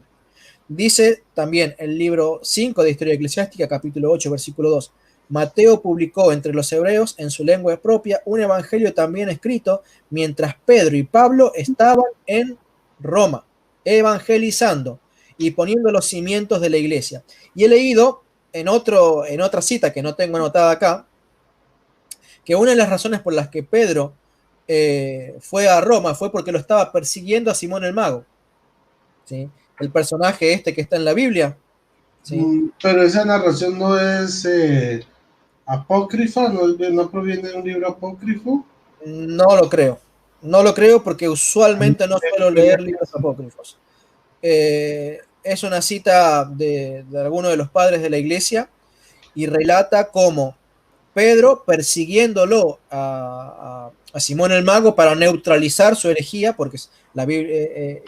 Dice también el libro 5 de Historia Eclesiástica, capítulo 8, versículo 2, Mateo publicó entre los hebreos en su lengua propia un evangelio también escrito mientras Pedro y Pablo estaban en Roma, evangelizando y poniendo los cimientos de la iglesia. Y he leído en otra cita que no tengo anotada acá, que una de las razones por las que Pedro fue a Roma fue porque lo estaba persiguiendo a Simón el Mago, ¿sí? El personaje este que está en la Biblia, ¿sí? Pero esa narración no es apócrifa, no proviene de un libro apócrifo. No lo creo porque usualmente no suelo leer libros apócrifos. Es una cita de alguno de los padres de la iglesia y relata cómo Pedro persiguiéndolo a Simón el Mago para neutralizar su herejía, porque la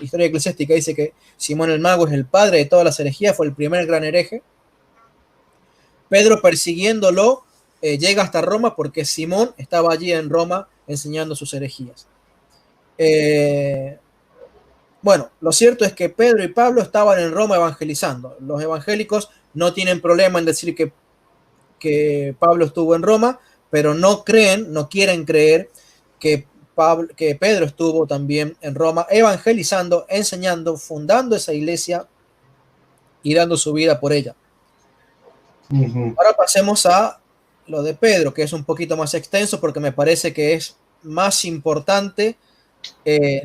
Historia Eclesiástica dice que Simón el Mago es el padre de todas las herejías, fue el primer gran hereje. Pedro persiguiéndolo llega hasta Roma porque Simón estaba allí en Roma enseñando sus herejías. Bueno, lo cierto es que Pedro y Pablo estaban en Roma evangelizando. Los evangélicos no tienen problema en decir que Pablo estuvo en Roma, pero no quieren creer que Pedro estuvo también en Roma evangelizando, enseñando, fundando esa iglesia y dando su vida por ella. Ahora pasemos a lo de Pedro, que es un poquito más extenso porque me parece que es más importante,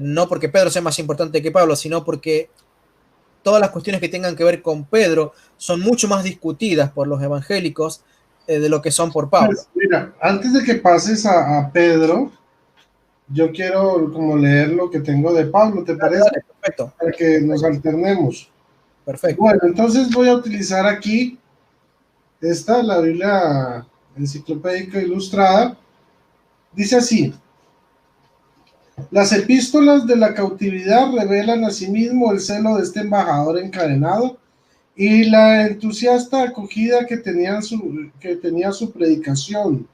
no porque Pedro sea más importante que Pablo, sino porque todas las cuestiones que tengan que ver con Pedro son mucho más discutidas por los evangélicos de lo que son por Pablo. Pues, mira, antes de que pases a Pedro, yo quiero como leer lo que tengo de Pablo, ¿te parece? Dale, perfecto. Para que nos alternemos. Perfecto. Bueno, entonces voy a utilizar aquí la Biblia Enciclopédica Ilustrada. Dice así: las epístolas de la cautividad revelan asimismo el celo de este embajador encadenado y la entusiasta acogida que tenía su predicación.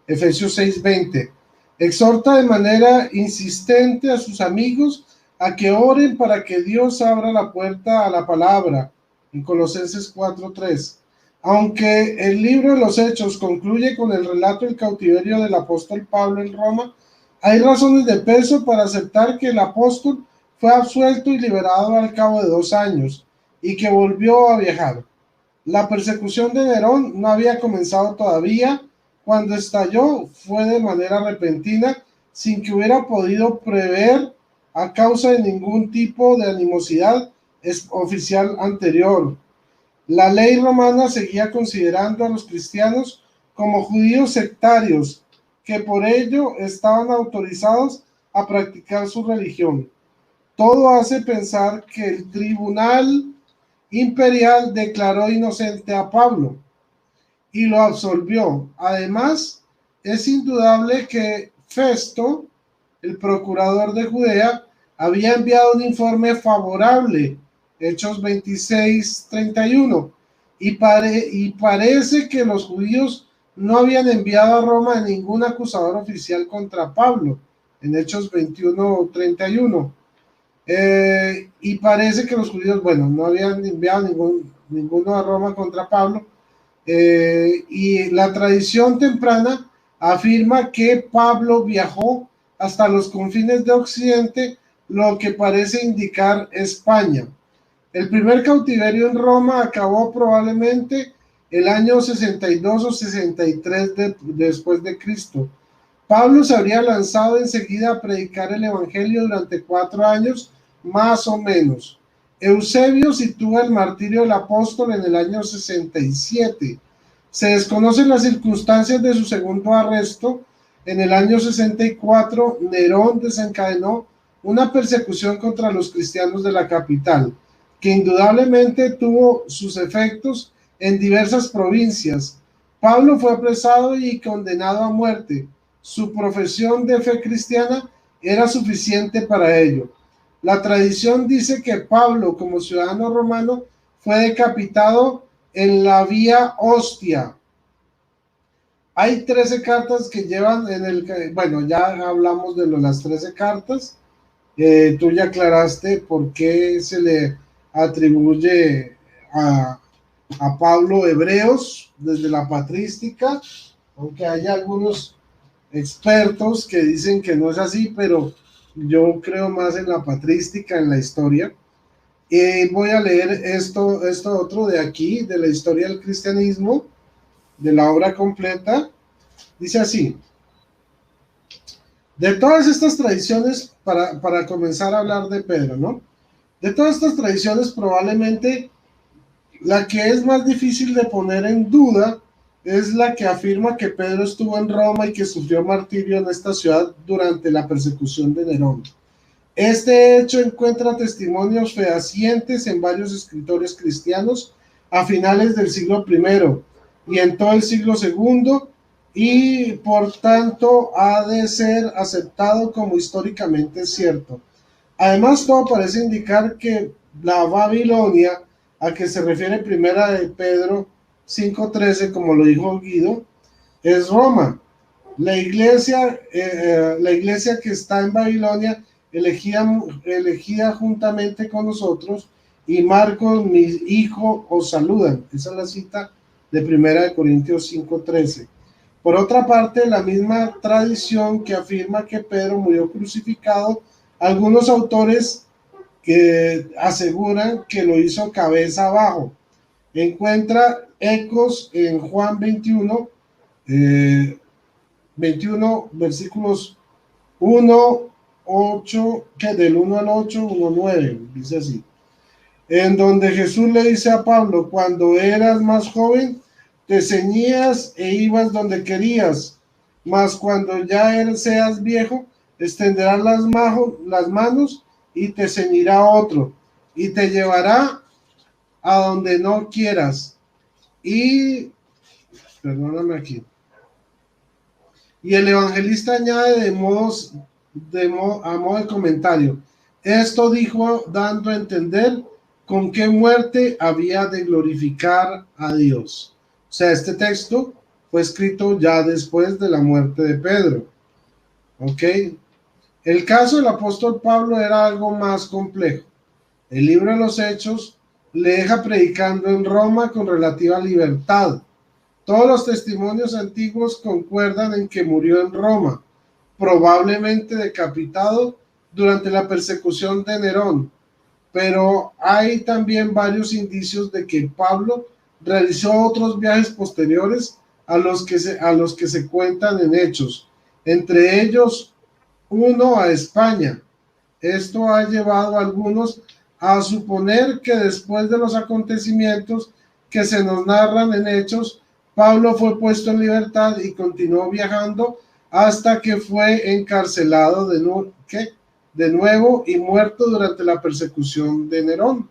Efesios 6:20. Exhorta de manera insistente a sus amigos a que oren para que Dios abra la puerta a la palabra. En Colosenses 4:3. Aunque el libro de los Hechos concluye con el relato del cautiverio del apóstol Pablo en Roma, hay razones de peso para aceptar que el apóstol fue absuelto y liberado al cabo de 2 años y que volvió a viajar. La persecución de Nerón no había comenzado todavía. Cuando estalló fue de manera repentina, sin que hubiera podido prever a causa de ningún tipo de animosidad oficial anterior. La ley romana seguía considerando a los cristianos como judíos sectarios, que por ello estaban autorizados a practicar su religión. Todo hace pensar que el tribunal imperial declaró inocente a Pablo y lo absolvió. Además, es indudable que Festo, el procurador de Judea, había enviado un informe favorable, Hechos 26:31, y parece que los judíos no habían enviado a Roma ningún acusador oficial contra Pablo, en Hechos 21:31. Y parece que los judíos, bueno, no habían enviado ninguno a Roma contra Pablo, y la tradición temprana afirma que Pablo viajó hasta los confines de Occidente, lo que parece indicar España. El primer cautiverio en Roma acabó probablemente el año 62 o 63 después de Cristo. Pablo se habría lanzado enseguida a predicar el evangelio durante 4 años, más o menos. Eusebio sitúa el martirio del apóstol en el año 67. Se desconocen las circunstancias de su segundo arresto. En el año 64, Nerón desencadenó una persecución contra los cristianos de la capital, que indudablemente tuvo sus efectos en diversas provincias. Pablo fue apresado y condenado a muerte. Su profesión de fe cristiana era suficiente para ello. La tradición dice que Pablo, como ciudadano romano, fue decapitado en la Vía Ostia. Hay 13 cartas que llevan en el... Bueno, ya hablamos de las 13 cartas. Tú ya aclaraste por qué se le atribuye a Pablo hebreos desde la patrística, aunque hay algunos expertos que dicen que no es así, pero yo creo más en la patrística, en la historia. Voy a leer esto otro de aquí, de la historia del cristianismo, de la obra completa. Dice así: de todas estas tradiciones, para comenzar a hablar de Pedro, ¿no? De todas estas tradiciones, probablemente la que es más difícil de poner en duda es la que afirma que Pedro estuvo en Roma y que sufrió martirio en esta ciudad durante la persecución de Nerón. Este hecho encuentra testimonios fehacientes en varios escritores cristianos a finales del siglo I y en todo el siglo II, y por tanto ha de ser aceptado como históricamente cierto. Además, todo parece indicar que la Babilonia, a que se refiere primera de Pedro 5:13, como lo dijo Guido, es Roma. La iglesia que está en Babilonia, elegida juntamente con nosotros, y Marcos, mi hijo, os saludan. Esa es la cita de primera de Corintios 5:13. Por otra parte, la misma tradición que afirma que Pedro murió crucificado, algunos autores que aseguran que lo hizo cabeza abajo. Encuentra ecos en Juan 21, 21 versículos 1, 8, que del 1 al 8, 1, 9, dice así, en donde Jesús le dice a Pablo: cuando eras más joven, te ceñías e ibas donde querías, mas cuando ya seas viejo, extenderás las manos y te ceñirá otro, y te llevará a donde no quieras. Y, perdóname aquí, y el evangelista añade a modo de comentario: esto dijo dando a entender con qué muerte había de glorificar a Dios. O sea, este texto fue escrito ya después de la muerte de Pedro. ¿Ok? El caso del apóstol Pablo era algo más complejo. El libro de los Hechos le deja predicando en Roma con relativa libertad. Todos los testimonios antiguos concuerdan en que murió en Roma, probablemente decapitado durante la persecución de Nerón, pero hay también varios indicios de que Pablo realizó otros viajes posteriores a los que se cuentan en Hechos, entre ellos uno a España. Esto ha llevado a algunos a suponer que después de los acontecimientos que se nos narran en Hechos, Pablo fue puesto en libertad y continuó viajando hasta que fue encarcelado de nuevo y muerto durante la persecución de Nerón.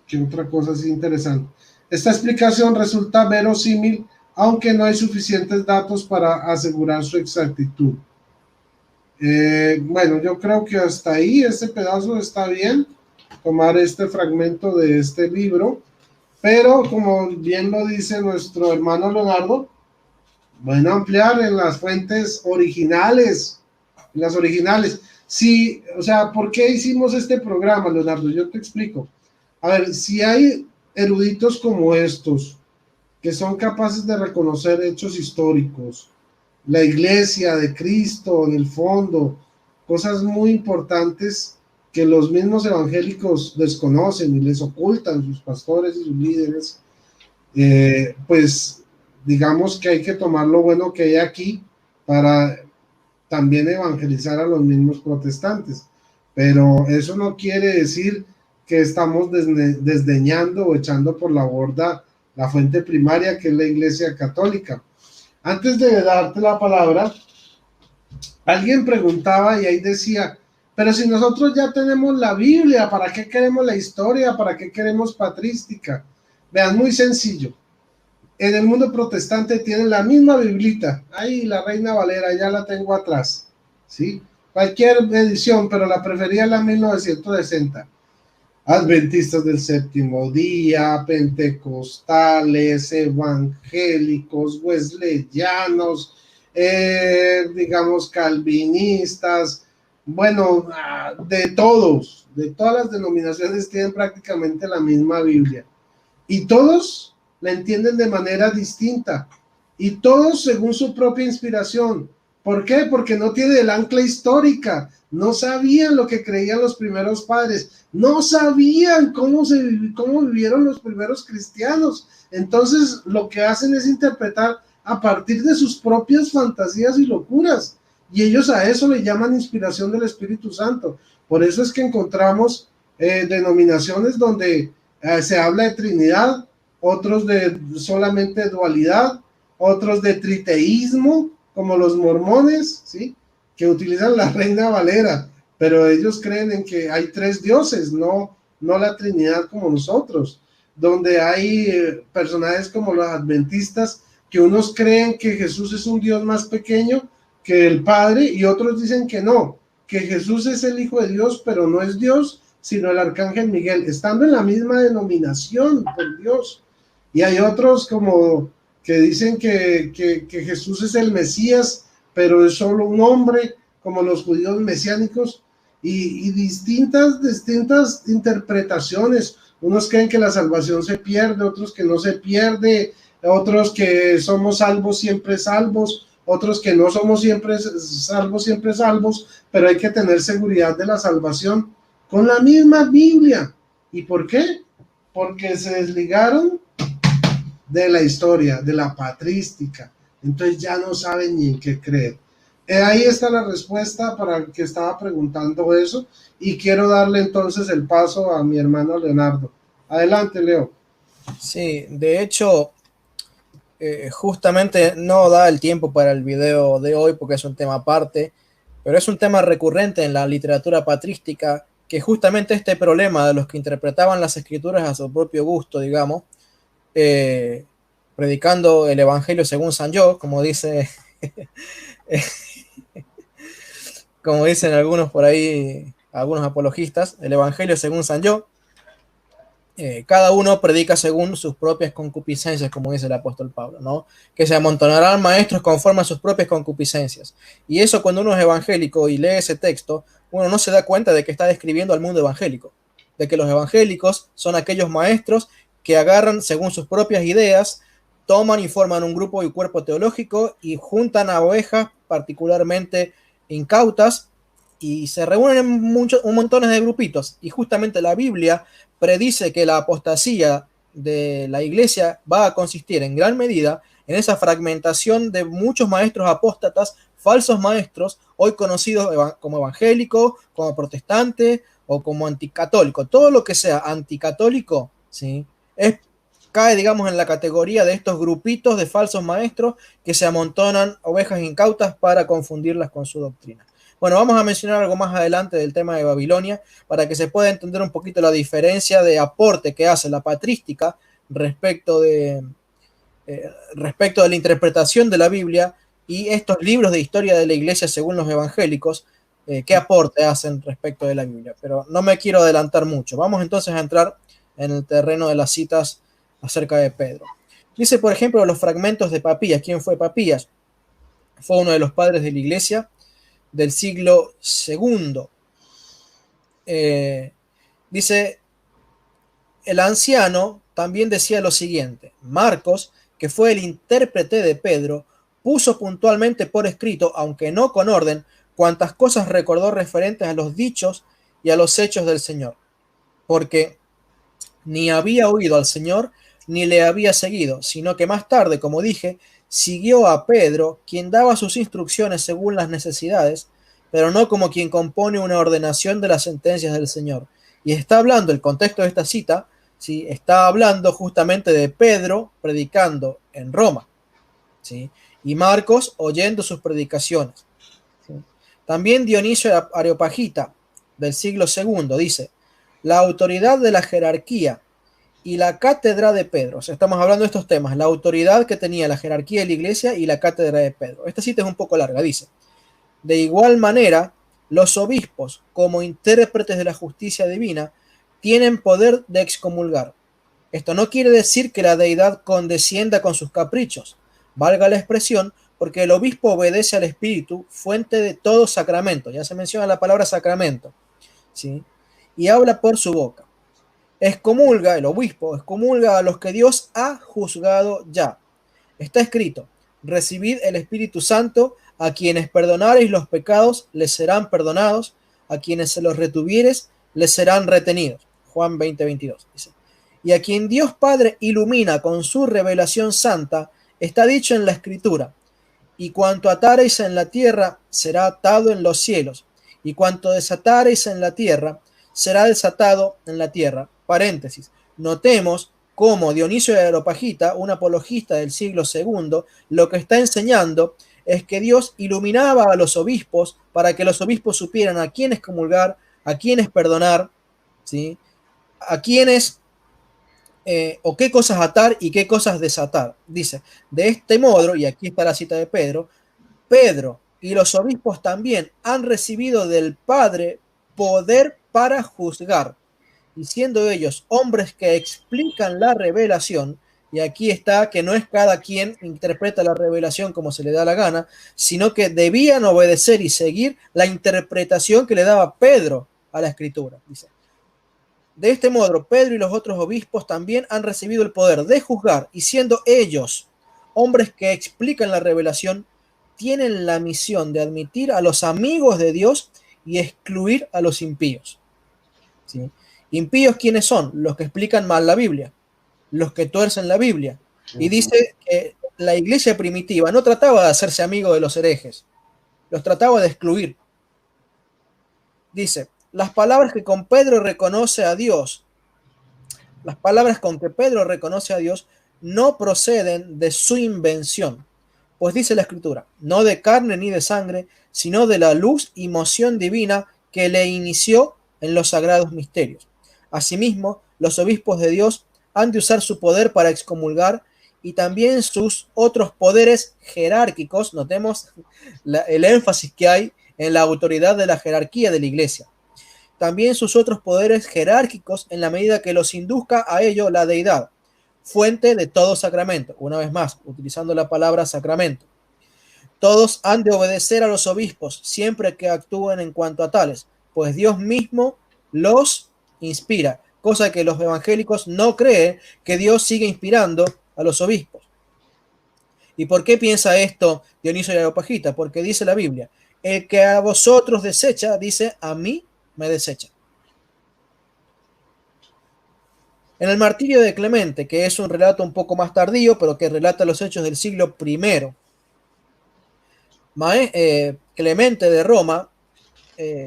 ¿Qué otra cosa es interesante? Esta explicación resulta verosímil, aunque no hay suficientes datos para asegurar su exactitud. Bueno, yo creo que hasta ahí este pedazo está bien, tomar este fragmento de este libro, pero como bien lo dice nuestro hermano Leonardo, bueno, ampliar en las fuentes originales, Sí, o sea, ¿por qué hicimos este programa, Leonardo? Yo te explico. A ver, si hay eruditos como estos, que son capaces de reconocer hechos históricos, la iglesia de Cristo en el fondo, cosas muy importantes que los mismos evangélicos desconocen y les ocultan sus pastores y sus líderes, pues digamos que hay que tomar lo bueno que hay aquí para también evangelizar a los mismos protestantes. Pero eso no quiere decir que estamos desdeñando o echando por la borda la fuente primaria, que es la Iglesia Católica. Antes de darte la palabra, alguien preguntaba y ahí decía, pero si nosotros ya tenemos la Biblia, ¿para qué queremos la historia? ¿Para qué queremos patrística? Vean, muy sencillo. En el mundo protestante tienen la misma biblita. Ahí la Reina Valera, ya la tengo atrás. ¿Sí? Cualquier edición, pero la prefería la 1960. Adventistas del séptimo día, pentecostales, evangélicos, wesleyanos, digamos calvinistas, bueno, de todos, de todas las denominaciones tienen prácticamente la misma Biblia. Y todos la entienden de manera distinta. Y todos según su propia inspiración. ¿Por qué? Porque no tiene el ancla histórica. No sabían lo que creían los primeros padres. No sabían cómo vivieron los primeros cristianos. Entonces lo que hacen es interpretar a partir de sus propias fantasías y locuras. Y ellos a eso le llaman inspiración del Espíritu Santo. Por eso es que encontramos denominaciones donde se habla de Trinidad, otros de solamente dualidad, otros de triteísmo, como los mormones, ¿sí? Que utilizan la Reina Valera, pero ellos creen en que hay tres dioses, no la Trinidad como nosotros, donde hay personajes como los adventistas, que unos creen que Jesús es un Dios más pequeño que el Padre, y otros dicen que no, que Jesús es el Hijo de Dios, pero no es Dios, sino el arcángel Miguel, estando en la misma denominación, por Dios. Y hay otros como que dicen que Jesús es el Mesías, pero es solo un hombre, como los judíos mesiánicos, y distintas interpretaciones. Unos creen que la salvación se pierde, otros que no se pierde, otros que somos salvos, siempre salvos, otros que no somos siempre salvos, pero hay que tener seguridad de la salvación con la misma Biblia. ¿Y por qué? Porque se desligaron de la historia, de la patrística. Entonces ya no saben ni en qué creer. Ahí está la respuesta para el que estaba preguntando eso, y quiero darle entonces el paso a mi hermano Leonardo. Adelante, Leo. Sí, de hecho, justamente no da el tiempo para el video de hoy porque es un tema aparte, pero es un tema recurrente en la literatura patrística, que justamente este problema de los que interpretaban las escrituras a su propio gusto, digamos, predicando el Evangelio según San Yo, como dice, como dicen algunos por ahí, algunos apologistas, el Evangelio según San Yo, cada uno predica según sus propias concupiscencias, como dice el apóstol Pablo, ¿no? Que se amontonarán maestros conforme a sus propias concupiscencias. Y eso, cuando uno es evangélico y lee ese texto, uno no se da cuenta de que está describiendo al mundo evangélico, de que los evangélicos son aquellos maestros que agarran según sus propias ideas, toman y forman un grupo y cuerpo teológico y juntan a ovejas particularmente incautas y se reúnen en un montón de grupitos. Y justamente la Biblia predice que la apostasía de la iglesia va a consistir en gran medida en esa fragmentación de muchos maestros apóstatas, falsos maestros, hoy conocidos como evangélicos, como protestantes o como anticatólicos. Todo lo que sea anticatólico, ¿sí?, cae, digamos, en la categoría de estos grupitos de falsos maestros que se amontonan ovejas incautas para confundirlas con su doctrina. Bueno, vamos a mencionar algo más adelante del tema de Babilonia para que se pueda entender un poquito la diferencia de aporte que hace la patrística respecto de la interpretación de la Biblia y estos libros de historia de la iglesia según los evangélicos, qué aporte hacen respecto de la Biblia. Pero no me quiero adelantar mucho. Vamos entonces a entrar en el terreno de las citas acerca de Pedro. Dice, por ejemplo, los fragmentos de Papías. ¿Quién fue Papías? Fue uno de los padres de la iglesia. del siglo segundo. Dice, el anciano también decía lo siguiente: Marcos, que fue el intérprete de Pedro, puso puntualmente por escrito, aunque no con orden, cuantas cosas recordó referentes a los dichos y a los hechos del Señor, porque ni había oído al Señor ni le había seguido, sino que más tarde, como dije, siguió a Pedro, quien daba sus instrucciones según las necesidades, pero no como quien compone una ordenación de las sentencias del Señor. Y está hablando, el contexto de esta cita, ¿sí? Está hablando justamente de Pedro predicando en Roma, ¿sí? Y Marcos oyendo sus predicaciones, ¿sí? También Dionisio Areopagita, del siglo segundo, dice: la autoridad de la jerarquía y la cátedra de Pedro. O sea, estamos hablando de estos temas, la autoridad que tenía la jerarquía de la iglesia y la cátedra de Pedro. Esta cita es un poco larga, dice: de igual manera, los obispos, como intérpretes de la justicia divina, tienen poder de excomulgar. Esto no quiere decir que la deidad condescienda con sus caprichos, valga la expresión, porque el obispo obedece al Espíritu, fuente de todo sacramento. Ya se menciona la palabra sacramento, ¿sí? Y habla por su boca. Excomulga, el obispo excomulga a los que Dios ha juzgado ya. Está escrito: recibid el Espíritu Santo, a quienes perdonareis los pecados les serán perdonados, a quienes se los retuvieres les serán retenidos. Juan 20:22 dice. Y a quien Dios Padre ilumina con su revelación santa, está dicho en la Escritura: y cuanto atareis en la tierra será atado en los cielos, y cuanto desatareis en la tierra será desatado en la tierra. Paréntesis. Notemos cómo Dionisio de Areopagita, un apologista del siglo segundo, lo que está enseñando es que Dios iluminaba a los obispos para que los obispos supieran a quiénes comulgar, a quiénes perdonar, ¿sí? A quiénes o qué cosas atar y qué cosas desatar. Dice, de este modo, y aquí está la cita de Pedro, Pedro y los obispos también han recibido del Padre poder para juzgar, y siendo ellos hombres que explican la revelación, y aquí está que no es cada quien interpreta la revelación como se le da la gana, sino que debían obedecer y seguir la interpretación que le daba Pedro a la escritura. Dice, de este modo, Pedro y los otros obispos también han recibido el poder de juzgar, y siendo ellos hombres que explican la revelación, tienen la misión de admitir a los amigos de Dios y excluir a los impíos, ¿sí? ¿Impíos quiénes son? Los que explican mal la Biblia, los que tuercen la Biblia. Y dice que la iglesia primitiva no trataba de hacerse amigo de los herejes, los trataba de excluir. Dice, las palabras que con Pedro reconoce a Dios, las palabras con que Pedro reconoce a Dios no proceden de su invención, pues dice la Escritura, no de carne ni de sangre, sino de la luz y moción divina que le inició en los sagrados misterios. Asimismo, los obispos de Dios han de usar su poder para excomulgar y también sus otros poderes jerárquicos. Notemos el énfasis que hay en la autoridad de la jerarquía de la iglesia. También sus otros poderes jerárquicos en la medida que los induzca a ello la deidad, fuente de todo sacramento. Una vez más, utilizando la palabra sacramento. Todos han de obedecer a los obispos siempre que actúen en cuanto a tales, pues Dios mismo los inspira, cosa que los evangélicos no creen que Dios siga inspirando a los obispos. ¿Y por qué piensa esto Dionisio de Areopagita? Porque dice la Biblia, el que a vosotros desecha, dice, a mí me desecha. En el martirio de Clemente, que es un relato un poco más tardío, pero que relata los hechos del siglo I, Clemente de Roma,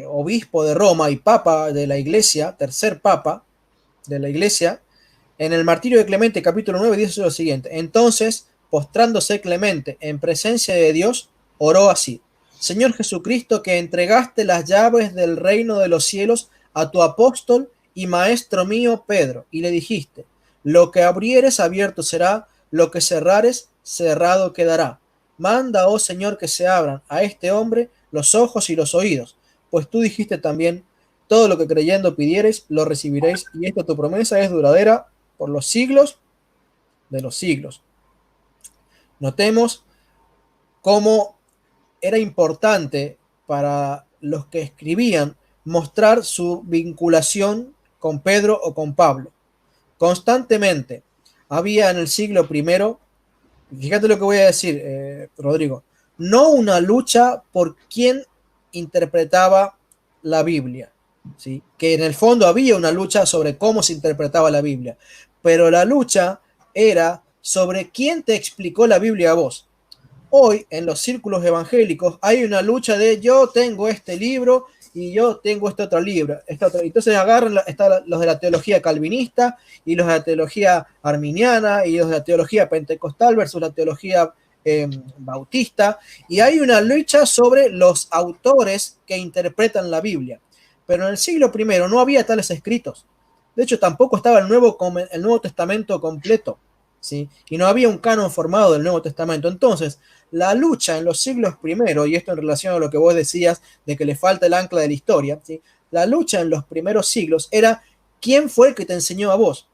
obispo de Roma y papa de la iglesia, tercer papa de la iglesia, en el martirio de Clemente capítulo 9 dice lo siguiente: entonces, postrándose Clemente en presencia de Dios, oró así: Señor Jesucristo, que entregaste las llaves del reino de los cielos a tu apóstol y maestro mío Pedro, y le dijiste, lo que abrieres abierto será, lo que cerrares cerrado quedará. Manda, oh Señor, que se abran a este hombre los ojos y los oídos, pues tú dijiste también, todo lo que creyendo pidiereis, lo recibiréis, y esta tu promesa es duradera por los siglos de los siglos. Notemos cómo era importante para los que escribían mostrar su vinculación con Pedro o con Pablo. Constantemente había en el siglo primero, fíjate lo que voy a decir, Rodrigo, no una lucha por quién interpretaba la Biblia, ¿sí? Que en el fondo había una lucha sobre cómo se interpretaba la Biblia, pero la lucha era sobre quién te explicó la Biblia a vos. Hoy en los círculos evangélicos hay una lucha de yo tengo este libro y yo tengo este otro libro. Entonces agarran los de la teología calvinista y los de la teología arminiana y los de la teología pentecostal versus la teología bautista, y hay una lucha sobre los autores que interpretan la Biblia. Pero en el siglo I no había tales escritos. De hecho, tampoco estaba el Nuevo Testamento completo, ¿sí? Y no había un canon formado del Nuevo Testamento. Entonces, la lucha en los siglos I, y esto en relación a lo que vos decías de que le falta el ancla de la historia, ¿sí? La lucha en los primeros siglos era quién fue el que te enseñó a vos.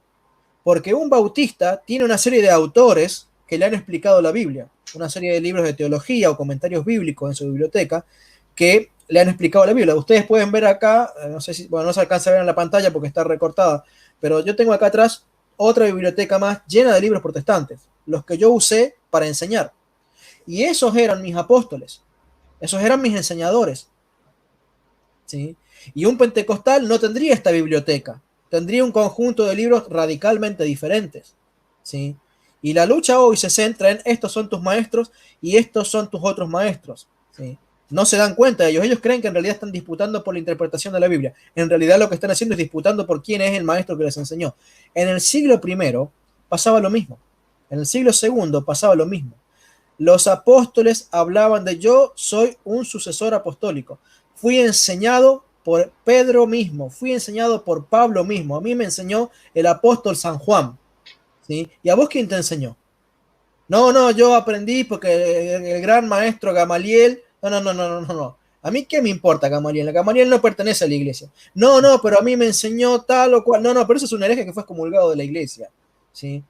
Porque un bautista tiene una serie de autores que le han explicado la Biblia, una serie de libros de teología o comentarios bíblicos en su biblioteca que le han explicado la Biblia. Ustedes pueden ver acá, no sé si, bueno, no se alcanza a ver en la pantalla porque está recortada, pero yo tengo acá atrás otra biblioteca más llena de libros protestantes, los que yo usé para enseñar. Y esos eran mis apóstoles, esos eran mis enseñadores, ¿sí? Y un pentecostal no tendría esta biblioteca, tendría un conjunto de libros radicalmente diferentes, ¿sí? Y la lucha hoy se centra en estos son tus maestros y estos son tus otros maestros, ¿sí? No se dan cuenta de ellos creen que en realidad están disputando por la interpretación de la Biblia. En realidad lo que están haciendo es disputando por quién es el maestro que les enseñó. En el siglo I pasaba lo mismo, en el siglo II pasaba lo mismo. Los apóstoles hablaban de yo soy un sucesor apostólico, fui enseñado por Pedro mismo, fui enseñado por Pablo mismo, a mí me enseñó el apóstol San Juan, ¿sí? ¿Y a vos quién te enseñó? No, yo aprendí porque el gran maestro Gamaliel, no. A mí qué me importa Gamaliel, Gamaliel no pertenece a la iglesia. No, pero a mí me enseñó tal o cual, no, pero eso es un hereje que fue excomulgado de la iglesia, ¿sí?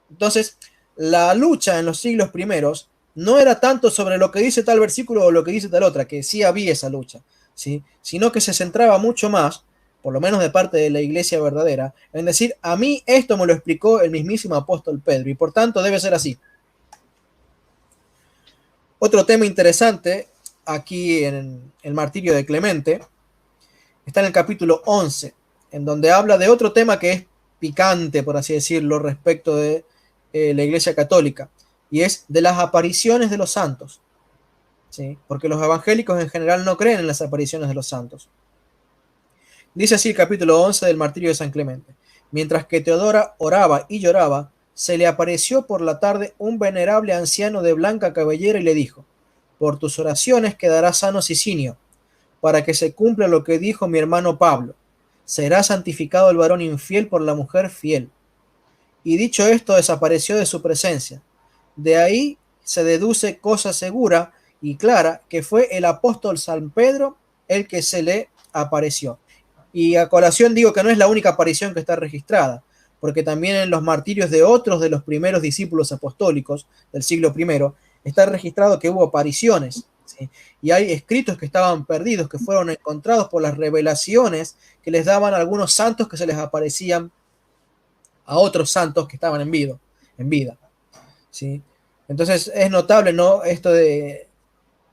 Entonces, la lucha en los siglos primeros no era tanto sobre lo que dice tal versículo o lo que dice tal otra, que sí había esa lucha, ¿sí? Sino que se centraba mucho más, por lo menos de parte de la iglesia verdadera, en decir, a mí esto me lo explicó el mismísimo apóstol Pedro y por tanto debe ser así. Otro tema interesante aquí en el martirio de Clemente está en el capítulo 11, en donde habla de otro tema que es picante, por así decirlo, respecto de la Iglesia Católica, y es de las apariciones de los santos, ¿sí? Porque los evangélicos en general no creen en las apariciones de los santos. Dice así el capítulo 11 del martirio de San Clemente: mientras que Teodora oraba y lloraba, se le apareció por la tarde un venerable anciano de blanca cabellera y le dijo: por tus oraciones quedará sano Sicinio, para que se cumpla lo que dijo mi hermano Pablo, será santificado el varón infiel por la mujer fiel. Y dicho esto, desapareció de su presencia. De ahí se deduce cosa segura y clara que fue el apóstol San Pedro el que se le apareció. Y a colación digo que no es la única aparición que está registrada, porque también en los martirios de otros de los primeros discípulos apostólicos del siglo I está registrado que hubo apariciones, ¿sí? Y hay escritos que estaban perdidos, que fueron encontrados por las revelaciones que les daban a algunos santos que se les aparecían a otros santos que estaban en vida, ¿sí? Entonces es notable, ¿no?, esto de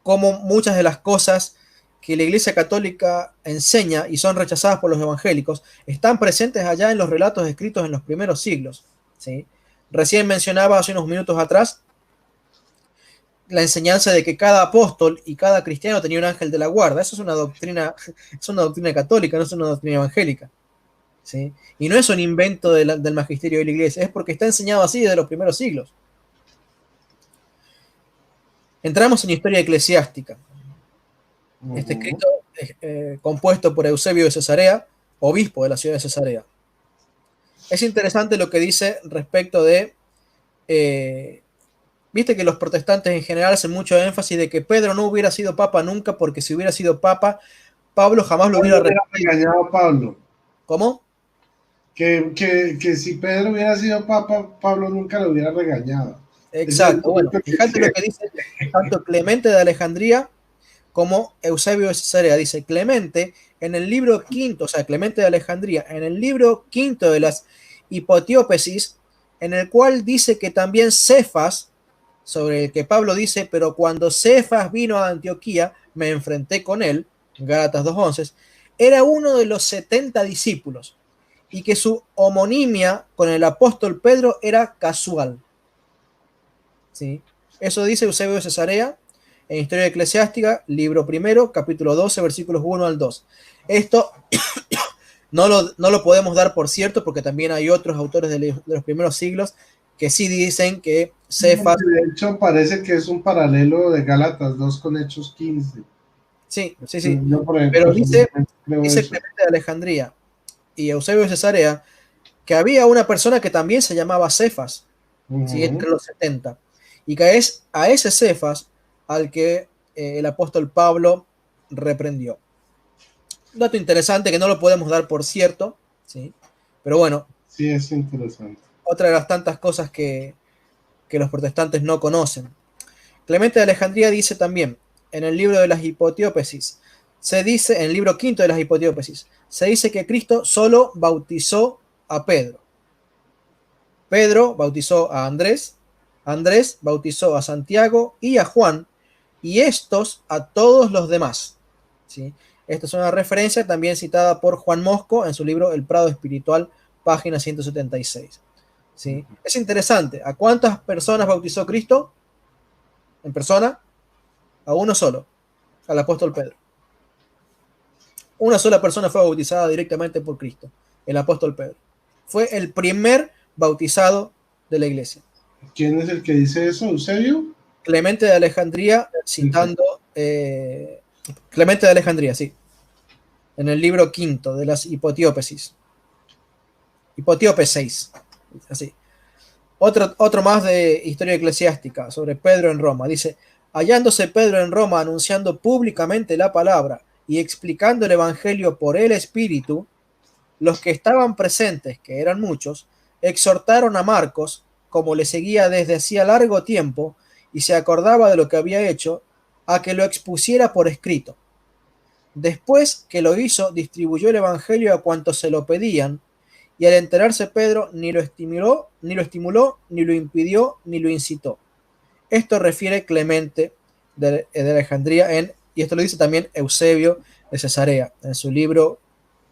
cómo muchas de las cosas que la Iglesia Católica enseña y son rechazadas por los evangélicos están presentes allá en los relatos escritos en los primeros siglos, ¿sí? Recién mencionaba hace unos minutos atrás la enseñanza de que cada apóstol y cada cristiano tenía un ángel de la guarda. Eso es una doctrina católica, no es una doctrina evangélica, ¿sí? Y no es un invento del magisterio de la iglesia, es porque está enseñado así desde los primeros siglos. Entramos en historia eclesiástica. Este escrito es compuesto por Eusebio de Cesarea, obispo de la ciudad de Cesarea. Es interesante lo que dice respecto de viste que los protestantes en general hacen mucho énfasis de que Pedro no hubiera sido papa nunca, porque si hubiera sido papa, Pablo jamás lo hubiera regañado a Pablo. ¿Cómo? Que si Pedro hubiera sido papa, Pablo nunca lo hubiera regañado. Exacto. Bueno, fíjate lo que dice tanto Clemente de Alejandría como Eusebio de Cesarea. Dice Clemente en el libro quinto, o sea, Clemente de Alejandría, en el libro quinto de las Hipotiópesis, en el cual dice que también Cefas, sobre el que Pablo dice, pero cuando Cefas vino a Antioquía, me enfrenté con él, Gálatas 2:11, era uno de los 70 discípulos, y que su homonimia con el apóstol Pedro era casual. ¿Sí? Eso dice Eusebio de Cesarea en Historia Eclesiástica, libro primero, capítulo 12, versículos 1 al 2. Esto no lo podemos dar por cierto, porque también hay otros autores de los primeros siglos que sí dicen que Cefas... De hecho, parece que es un paralelo de Gálatas 2 con Hechos 15. Sí. Yo, por ejemplo, Pero dice eso. Clemente de Alejandría y Eusebio de Cesarea que había una persona que también se llamaba Cefas, ¿sí? Entre los 70, y que es a ese Cefas al que el apóstol Pablo reprendió. Un dato interesante que no lo podemos dar por cierto, ¿sí? Pero bueno. Sí, es interesante. Otra de las tantas cosas que los protestantes no conocen. Clemente de Alejandría dice también, en el libro de las Hipotiópesis, se dice, en el libro quinto de las Hipotiópesis, se dice que Cristo solo bautizó a Pedro. Pedro bautizó a Andrés, Andrés bautizó a Santiago y a Juan, y estos a todos los demás. ¿Sí? Esta es una referencia también citada por Juan Mosco en su libro El Prado Espiritual, página 176. ¿Sí? Es interesante. ¿A cuántas personas bautizó Cristo? En persona, a uno solo, al apóstol Pedro. Una sola persona fue bautizada directamente por Cristo, el apóstol Pedro. Fue el primer bautizado de la iglesia. ¿Quién es el que dice eso, Eusebio? Clemente de Alejandría, citando Clemente de Alejandría, sí, en el libro quinto de las Hipotiópesis. Hipotiópesis, así. Otro más de historia eclesiástica sobre Pedro en Roma. Dice, hallándose Pedro en Roma anunciando públicamente la palabra y explicando el evangelio por el Espíritu, los que estaban presentes, que eran muchos, exhortaron a Marcos, como le seguía desde hacía largo tiempo y se acordaba de lo que había hecho, a que lo expusiera por escrito. Después que lo hizo, distribuyó el evangelio a cuantos se lo pedían, y al enterarse Pedro ni lo estimuló, ni lo impidió, ni lo incitó. Esto refiere Clemente de Alejandría y esto lo dice también Eusebio de Cesarea en su libro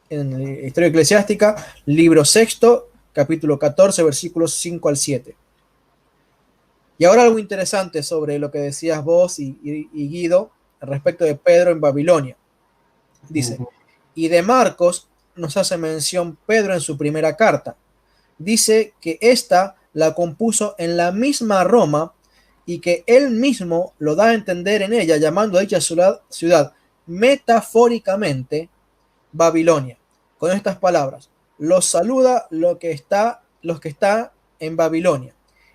en Historia Eclesiástica, libro sexto, capítulo 14, versículos 5 al 7. Y ahora algo interesante sobre lo que decías vos y Guido respecto de Pedro en Babilonia. Dice, y de Marcos nos hace mención Pedro en su primera carta. Dice que ésta la compuso en la misma Roma y que él mismo lo da a entender en ella, llamando a dicha ciudad metafóricamente Babilonia. Con estas palabras, los saluda los que está en Babilonia,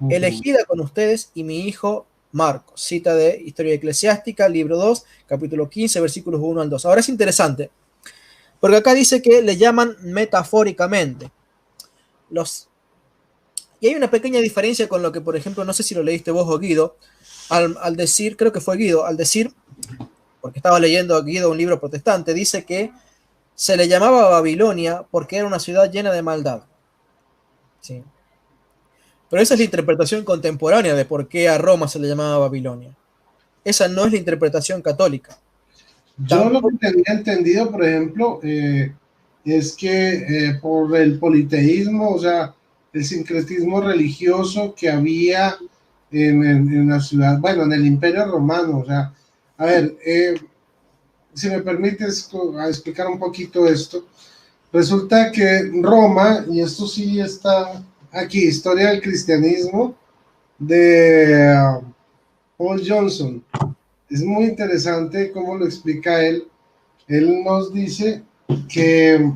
elegida con ustedes y mi hijo Marcos. Cita de Historia Eclesiástica, libro 2, capítulo 15, versículos 1 al 2. Ahora es interesante, porque acá dice que le llaman metafóricamente. Y hay una pequeña diferencia con lo que, por ejemplo, no sé si lo leíste vos o Guido, al decir, creo que fue Guido, al decir, porque estaba leyendo a Guido un libro protestante, dice que se le llamaba Babilonia porque era una ciudad llena de maldad. Sí. Pero esa es la interpretación contemporánea de por qué a Roma se le llamaba Babilonia. Esa no es la interpretación católica. Yo lo que tenía entendido, por ejemplo, es que por el politeísmo, o sea, el sincretismo religioso que había en la ciudad, bueno, en el Imperio Romano, o sea, a ver, si me permites explicar un poquito esto, resulta que Roma, y esto sí está aquí, Historia del Cristianismo, de Paul Johnson, es muy interesante cómo lo explica él. Él nos dice que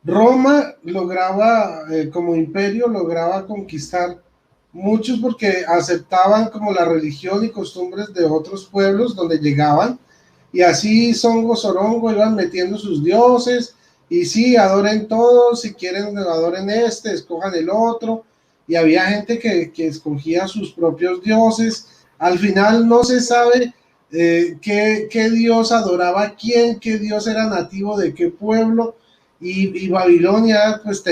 Roma lograba, como imperio, lograba conquistar muchos porque aceptaban como la religión y costumbres de otros pueblos donde llegaban, y así songo, sorongo, iban metiendo sus dioses, y sí, adoren todos, si quieren adoren este, escojan el otro, y había gente que escogía sus propios dioses. Al final no se sabe qué Dios adoraba a quién, qué Dios era nativo de qué pueblo, y Babilonia pues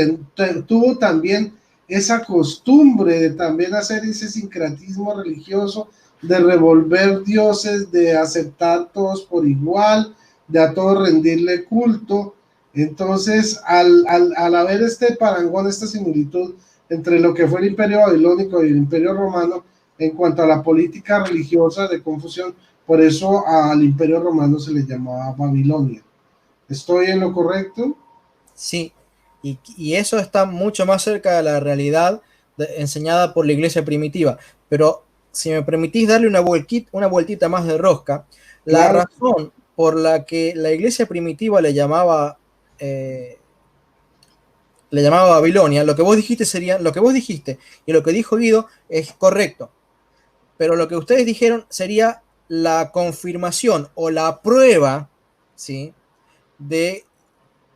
tuvo también esa costumbre de también hacer ese sincretismo religioso, de revolver dioses, de aceptar todos por igual, de a todos rendirle culto. Entonces, al haber este parangón, esta similitud entre lo que fue el imperio babilónico y el imperio romano en cuanto a la política religiosa de confusión, por eso al imperio romano se le llamaba Babilonia. ¿Estoy en lo correcto? Sí, y eso está mucho más cerca de la realidad enseñada por la iglesia primitiva. Pero si me permitís darle una vueltita más de rosca, la Claro. razón por la que la iglesia primitiva le llamaba Babilonia, lo que vos dijiste lo que vos dijiste y lo que dijo Guido es correcto. Pero lo que ustedes dijeron sería la confirmación o la prueba, ¿sí?, de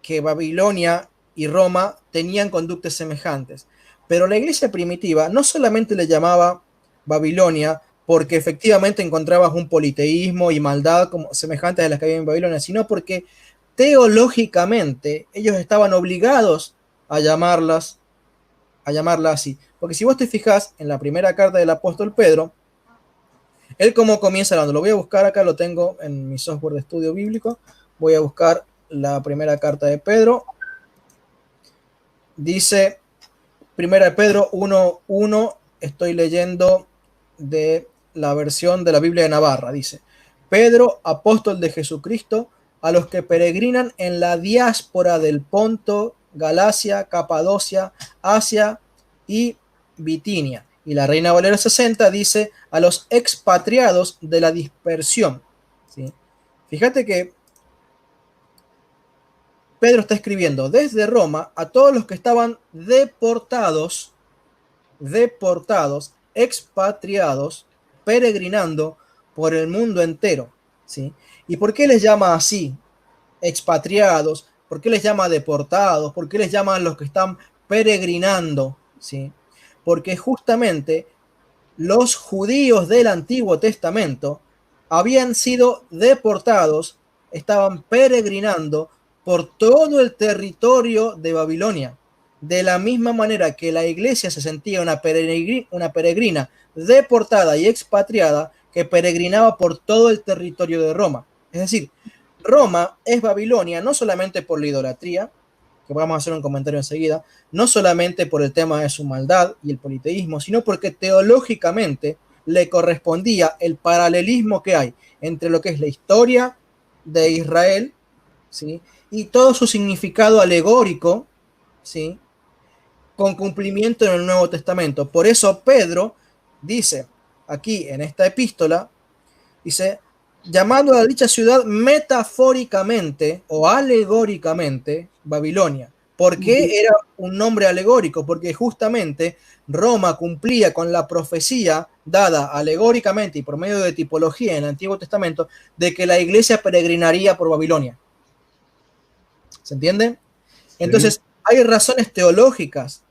que Babilonia y Roma tenían conductas semejantes. Pero la iglesia primitiva no solamente le llamaba Babilonia porque efectivamente encontrabas un politeísmo y maldad como semejantes a las que había en Babilonia, sino porque teológicamente ellos estaban obligados a llamarla así. Porque si vos te fijás en la primera carta del apóstol Pedro, él como comienza hablando, lo voy a buscar acá, lo tengo en mi software de estudio bíblico, voy a buscar la primera carta de Pedro. Dice, primera de Pedro 1:1, estoy leyendo de la versión de la Biblia de Navarra, dice, Pedro, apóstol de Jesucristo, a los que peregrinan en la diáspora del Ponto, Galacia, Capadocia, Asia y Bitinia. Y la Reina Valera 60 dice, a los expatriados de la dispersión. ¿Sí? Fíjate que Pedro está escribiendo desde Roma a todos los que estaban deportados, expatriados, peregrinando por el mundo entero. ¿Sí? ¿Y por qué les llama así? Expatriados, ¿por qué les llama deportados? ¿Por qué les llama a los que están peregrinando? ¿Sí? Porque justamente los judíos del Antiguo Testamento habían sido deportados, estaban peregrinando por todo el territorio de Babilonia. De la misma manera que la iglesia se sentía una peregrina deportada y expatriada que peregrinaba por todo el territorio de Roma. Es decir, Roma es Babilonia no solamente por la idolatría, que vamos a hacer un comentario enseguida, no solamente por el tema de su maldad y el politeísmo, sino porque teológicamente le correspondía el paralelismo que hay entre lo que es la historia de Israel, ¿sí?, y todo su significado alegórico, ¿sí?, con cumplimiento en el Nuevo Testamento. Por eso Pedro dice aquí en esta epístola, dice, llamando a dicha ciudad metafóricamente o alegóricamente Babilonia. ¿Por qué era un nombre alegórico? Porque justamente Roma cumplía con la profecía dada alegóricamente y por medio de tipología en el Antiguo Testamento de que la iglesia peregrinaría por Babilonia. ¿Se entiende? Entonces, hay razones teológicas,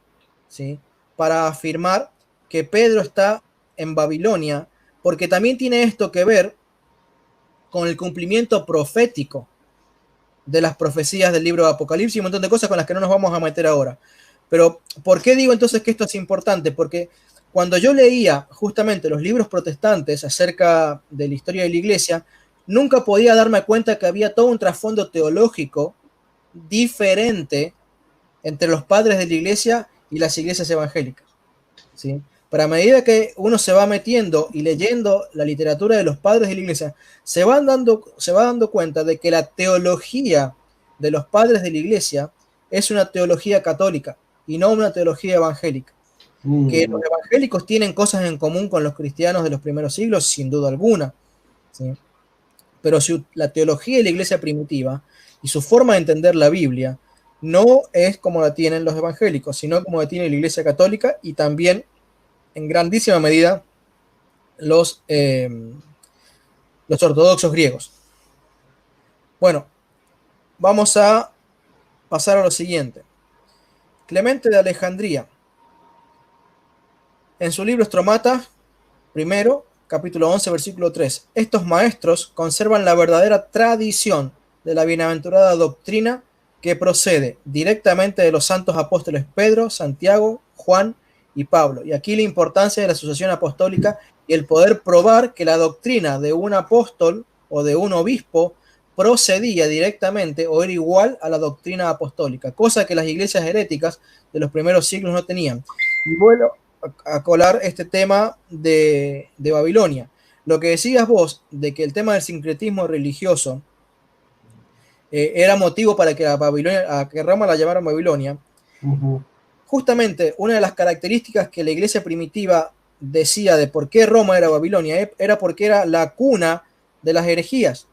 ¿sí?, para afirmar que Pedro está en Babilonia, porque también tiene esto que ver con el cumplimiento profético de las profecías del libro de Apocalipsis y un montón de cosas con las que no nos vamos a meter ahora. Pero, ¿por qué digo entonces que esto es importante? Porque cuando yo leía justamente los libros protestantes acerca de la historia de la iglesia, nunca podía darme cuenta que había todo un trasfondo teológico diferente entre los padres de la iglesia y las iglesias evangélicas, ¿sí? Pero a medida que uno se va metiendo y leyendo la literatura de los padres de la iglesia, se va dando cuenta de que la teología de los padres de la iglesia es una teología católica y no una teología evangélica. Que los evangélicos tienen cosas en común con los cristianos de los primeros siglos, sin duda alguna, ¿sí? Pero la teología de la iglesia primitiva y su forma de entender la Biblia no es como la tienen los evangélicos, sino como la tiene la iglesia católica y también en grandísima medida los ortodoxos griegos. Bueno, vamos a pasar a lo siguiente. Clemente de Alejandría, en su libro Estromata, primero, capítulo 11, versículo 3. Estos maestros conservan la verdadera tradición de la bienaventurada doctrina que procede directamente de los santos apóstoles Pedro, Santiago, Juan y Pablo. Y aquí la importancia de la sucesión apostólica y el poder probar que la doctrina de un apóstol o de un obispo procedía directamente o era igual a la doctrina apostólica, cosa que las iglesias heréticas de los primeros siglos no tenían. Y bueno, a colar este tema de Babilonia. Lo que decías vos de que el tema del sincretismo religioso era motivo para que, a que Roma la llamaran Babilonia. Justamente una de las características que la iglesia primitiva decía de por qué Roma era Babilonia era porque era la cuna de las herejías.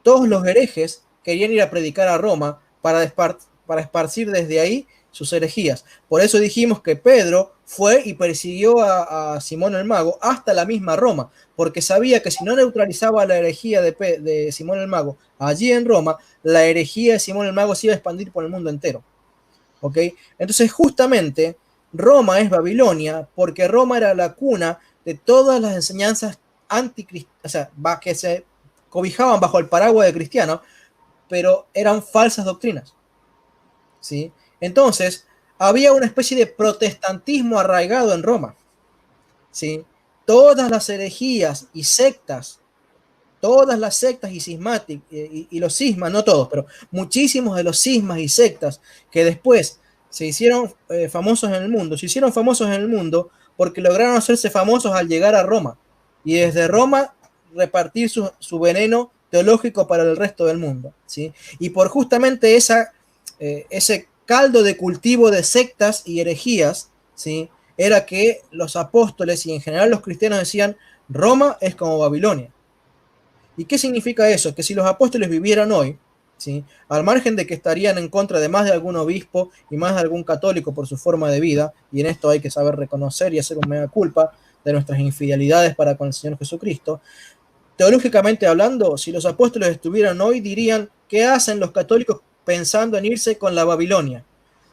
Todos los herejes querían ir a predicar a Roma para esparcir desde ahí sus herejías. Por eso dijimos que Pedro fue y persiguió a Simón el Mago hasta la misma Roma, porque sabía que si no neutralizaba la herejía de Simón el Mago allí en Roma, la herejía de Simón el Mago se iba a expandir por el mundo entero. ¿Ok? Entonces justamente Roma es Babilonia porque Roma era la cuna de todas las enseñanzas anticristianas, o sea, que se cobijaban bajo el paraguas de cristiano, pero eran falsas doctrinas. ¿Sí? Entonces, había una especie de protestantismo arraigado en Roma. ¿Sí? Todas las herejías y sectas, todas las sectas y cismáticas, y los cismas, no todos, pero muchísimos de los cismas y sectas que después se hicieron famosos en el mundo, se hicieron famosos en el mundo porque lograron hacerse famosos al llegar a Roma. Y desde Roma repartir su veneno teológico para el resto del mundo, ¿sí? Y por justamente ese caldo de cultivo de sectas y herejías, ¿sí? Era que los apóstoles y en general los cristianos decían, Roma es como Babilonia. ¿Y qué significa eso? Que si los apóstoles vivieran hoy, ¿sí? Al margen de que estarían en contra de más de algún obispo y más de algún católico por su forma de vida, y en esto hay que saber reconocer y hacer un mea culpa de nuestras infidelidades para con el Señor Jesucristo, teológicamente hablando, si los apóstoles estuvieran hoy, dirían, ¿qué hacen los católicos pensando en irse con la Babilonia?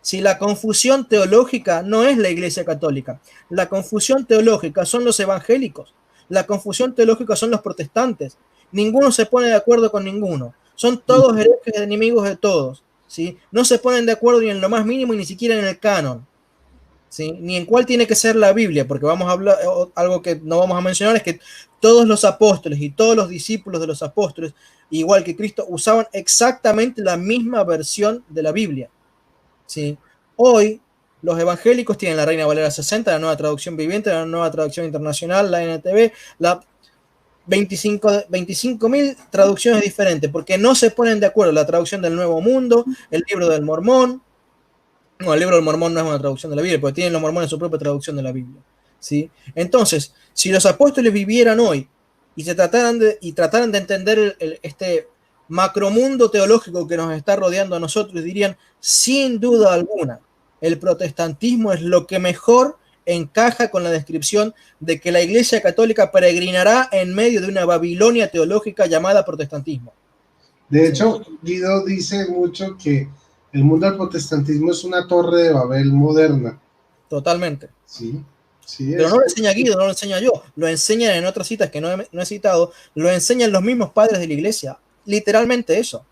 Si la confusión teológica no es la Iglesia Católica, la confusión teológica son los evangélicos, la confusión teológica son los protestantes, ninguno se pone de acuerdo con ninguno, son todos herejes enemigos de todos, ¿sí? No se ponen de acuerdo ni en lo más mínimo y ni siquiera en el canon. ¿Sí? Ni en cuál tiene que ser la Biblia, porque vamos a hablar, algo que no vamos a mencionar es que todos los apóstoles y todos los discípulos de los apóstoles, igual que Cristo, usaban exactamente la misma versión de la Biblia. ¿Sí? Hoy los evangélicos tienen la Reina Valera 60, la Nueva Traducción Viviente, la Nueva Traducción Internacional, la NTV, la 25.000 traducciones diferentes, porque no se ponen de acuerdo la traducción del Nuevo Mundo, el Libro del Mormón. No, el Libro del Mormón no es una traducción de la Biblia, porque tienen los mormones su propia traducción de la Biblia, ¿sí? Entonces, si los apóstoles vivieran hoy y trataran de entender este macromundo teológico que nos está rodeando a nosotros, dirían, sin duda alguna, el protestantismo es lo que mejor encaja con la descripción de que la Iglesia Católica peregrinará en medio de una Babilonia teológica llamada protestantismo. De hecho, Guido dice mucho que el mundo del protestantismo es una torre de Babel moderna. Totalmente. Sí, pero no lo enseña Guido, no lo enseña yo. Lo enseñan en otras citas que no he citado. Lo enseñan los mismos padres de la iglesia. Literalmente eso.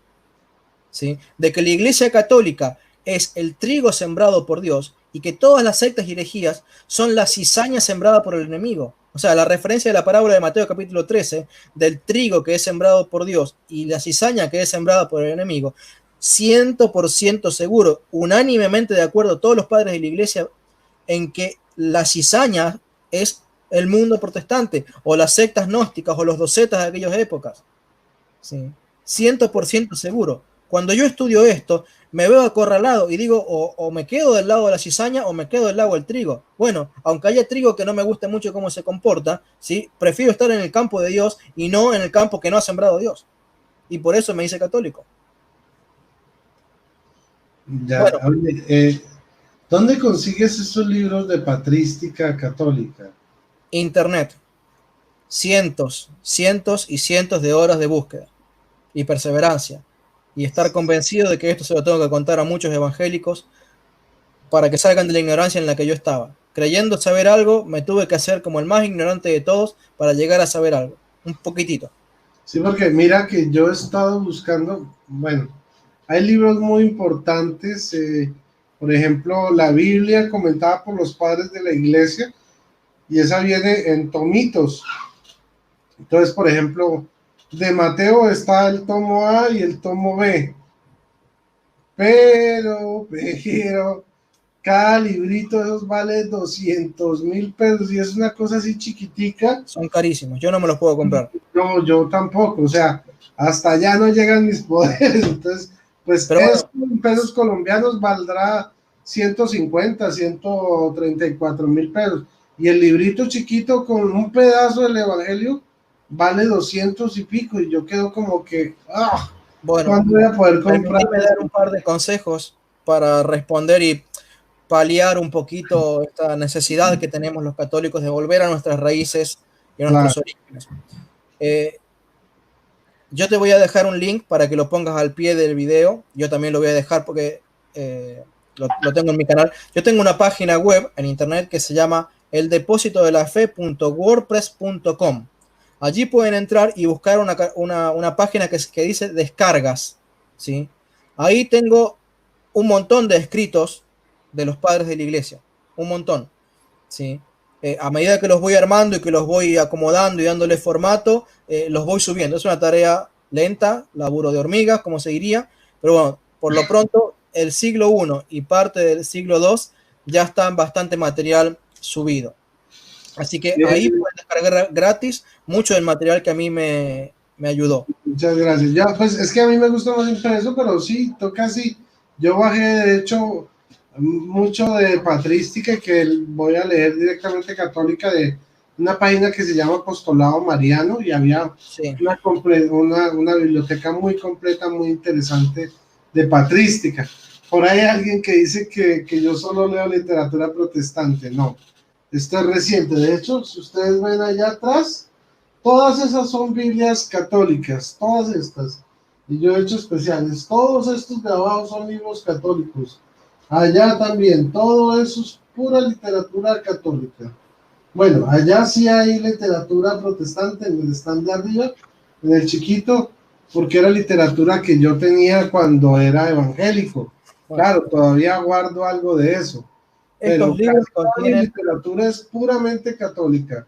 ¿Sí? De que la iglesia católica es el trigo sembrado por Dios y que todas las sectas y herejías son la cizaña sembrada por el enemigo. O sea, la referencia de la parábola de Mateo capítulo 13, del trigo que es sembrado por Dios y la cizaña que es sembrada por el enemigo, 100% seguro, unánimemente de acuerdo todos los padres de la iglesia en que la cizaña es el mundo protestante o las sectas gnósticas o los docetas de aquellas épocas. ¿Sí? 100% seguro. Cuando yo estudio esto, me veo acorralado y digo, o me quedo del lado de la cizaña o me quedo del lado del trigo. Bueno, aunque haya trigo que no me guste mucho cómo se comporta, ¿sí? Prefiero estar en el campo de Dios y no en el campo que no ha sembrado Dios. Y por eso me hice católico. Ya, bueno, ¿dónde consigues esos libros de patrística católica? Internet. Cientos y cientos de horas de búsqueda y perseverancia. Y estar convencido de que esto se lo tengo que contar a muchos evangélicos para que salgan de la ignorancia en la que yo estaba. creyendo saber algo, me tuve que hacer como el más ignorante de todos para llegar a saber algo, un poquitito. Sí, porque mira que yo he estado buscando, bueno, hay libros muy importantes, por ejemplo, la Biblia comentada por los padres de la iglesia, y esa viene en tomitos. Entonces, por ejemplo, de Mateo está el tomo A y el tomo B, pero, cada librito de esos vale 200.000 pesos y es una cosa así chiquitica. Son carísimos, yo no me los puedo comprar. No, yo tampoco, o sea, hasta allá no llegan mis poderes, entonces, pues Pero eso bueno, en pesos colombianos valdrá 150, 134.000 pesos, y el librito chiquito con un pedazo del Evangelio vale 200 y pico, y yo quedo como que, bueno, ¿cuándo voy a poder comprar? permíteme dar un par de consejos para responder y paliar un poquito esta necesidad que tenemos los católicos de volver a nuestras raíces y a nuestros Claro. orígenes. Yo te voy a dejar un link para que lo pongas al pie del video. Yo también lo voy a dejar porque lo tengo en mi canal. Yo tengo una página web en internet que se llama eldepósitodelafe.wordpress.com. Allí pueden entrar y buscar una página que dice descargas, ¿sí? Ahí tengo un montón de escritos de los padres de la iglesia, un montón, ¿sí? A medida que los voy armando y que los voy acomodando y dándole formato, los voy subiendo. Es una tarea lenta, laburo de hormigas, como se diría, pero bueno, por lo pronto el siglo I y parte del siglo II ya está bastante material subido. Así que ahí pueden descargar gratis mucho del material que a mí me ayudó. Muchas gracias. Ya, pues es que a mí me gusta más impreso, pero sí, toca así. Yo bajé, de hecho, mucho de patrística, que voy a leer directamente católica, de una página que se llama Apostolado Mariano, y había Sí. una biblioteca muy completa, muy interesante de patrística. Por ahí hay alguien que dice que yo solo leo literatura protestante. No, esto es reciente. De hecho, si ustedes ven allá atrás, todas esas son Biblias católicas, todas estas. Y yo he hecho especiales. Todos estos de abajo son libros católicos. Allá también, todo eso es pura literatura católica. Bueno, allá sí hay literatura protestante en el stand de arriba, en el chiquito, porque era literatura que yo tenía cuando era evangélico. Bueno, claro, todavía guardo algo de eso. estos Pero libros casi toda mi contienen literatura es puramente católica.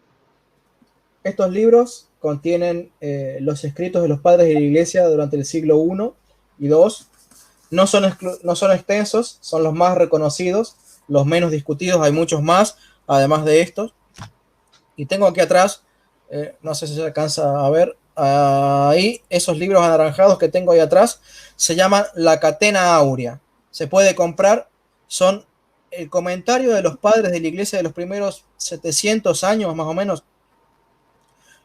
Estos libros contienen los escritos de los padres de la iglesia durante el siglo I y II. No son extensos, son los más reconocidos, los menos discutidos. Hay muchos más, además de estos. Y tengo aquí atrás, no sé si se alcanza a ver, ahí esos libros anaranjados que tengo ahí atrás, se llaman La Catena Áurea. Se puede comprar, son el comentario de los padres de la iglesia de los primeros 700 años, más o menos.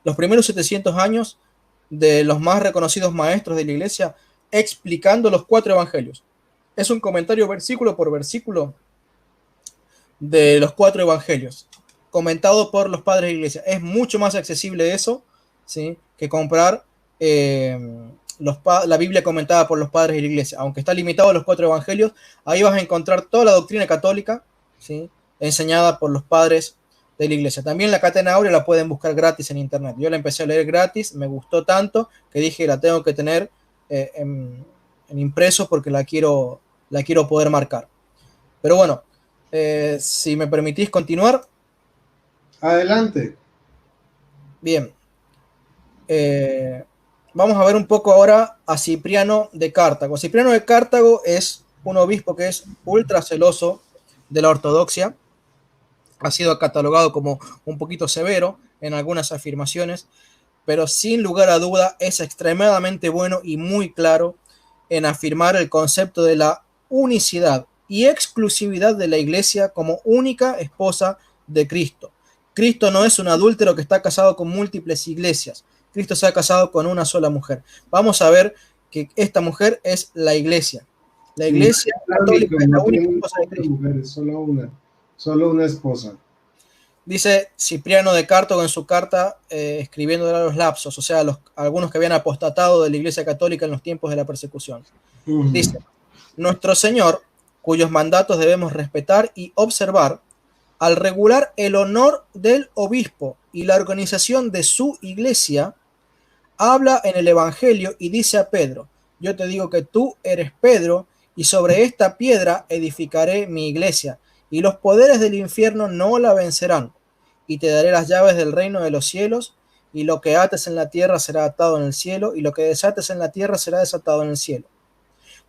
Los primeros 700 años de los más reconocidos maestros de la iglesia explicando los 4 evangelios. Es un comentario versículo por versículo de los 4 evangelios, comentado por los padres de la iglesia. Es mucho más accesible eso, ¿sí?, que comprar la Biblia comentada por los padres de la iglesia. Aunque está limitado a los 4 evangelios, ahí vas a encontrar toda la doctrina católica, ¿sí?, enseñada por los padres de la iglesia. También la Catena Áurea la pueden buscar gratis en internet. Yo la empecé a leer gratis, me gustó tanto que dije la tengo que tener en impreso porque la quiero poder marcar. Pero bueno, si me permitís continuar. Adelante. Bien. Vamos a ver un poco ahora a Cipriano de Cartago. Cipriano de Cartago es un obispo que es ultra celoso de la ortodoxia. Ha sido catalogado como un poquito severo en algunas afirmaciones, pero sin lugar a duda es extremadamente bueno y muy claro en afirmar el concepto de la unicidad y exclusividad de la iglesia como única esposa de Cristo. Cristo no es un adúltero que está casado con múltiples iglesias. Cristo se ha casado con una sola mujer. Vamos a ver que esta mujer es la iglesia. La iglesia católica es la única esposa de Cristo. Mujeres, solo una esposa. Dice Cipriano de Cartago en su carta, escribiendo a los lapsos, o sea, algunos que habían apostatado de la iglesia católica en los tiempos de la persecución. Dice: nuestro Señor, cuyos mandatos debemos respetar y observar, al regular el honor del obispo y la organización de su iglesia, habla en el Evangelio y dice a Pedro: yo te digo que tú eres Pedro, y sobre esta piedra edificaré mi iglesia, y los poderes del infierno no la vencerán. Y te daré las llaves del reino de los cielos, y lo que ates en la tierra será atado en el cielo, y lo que desates en la tierra será desatado en el cielo.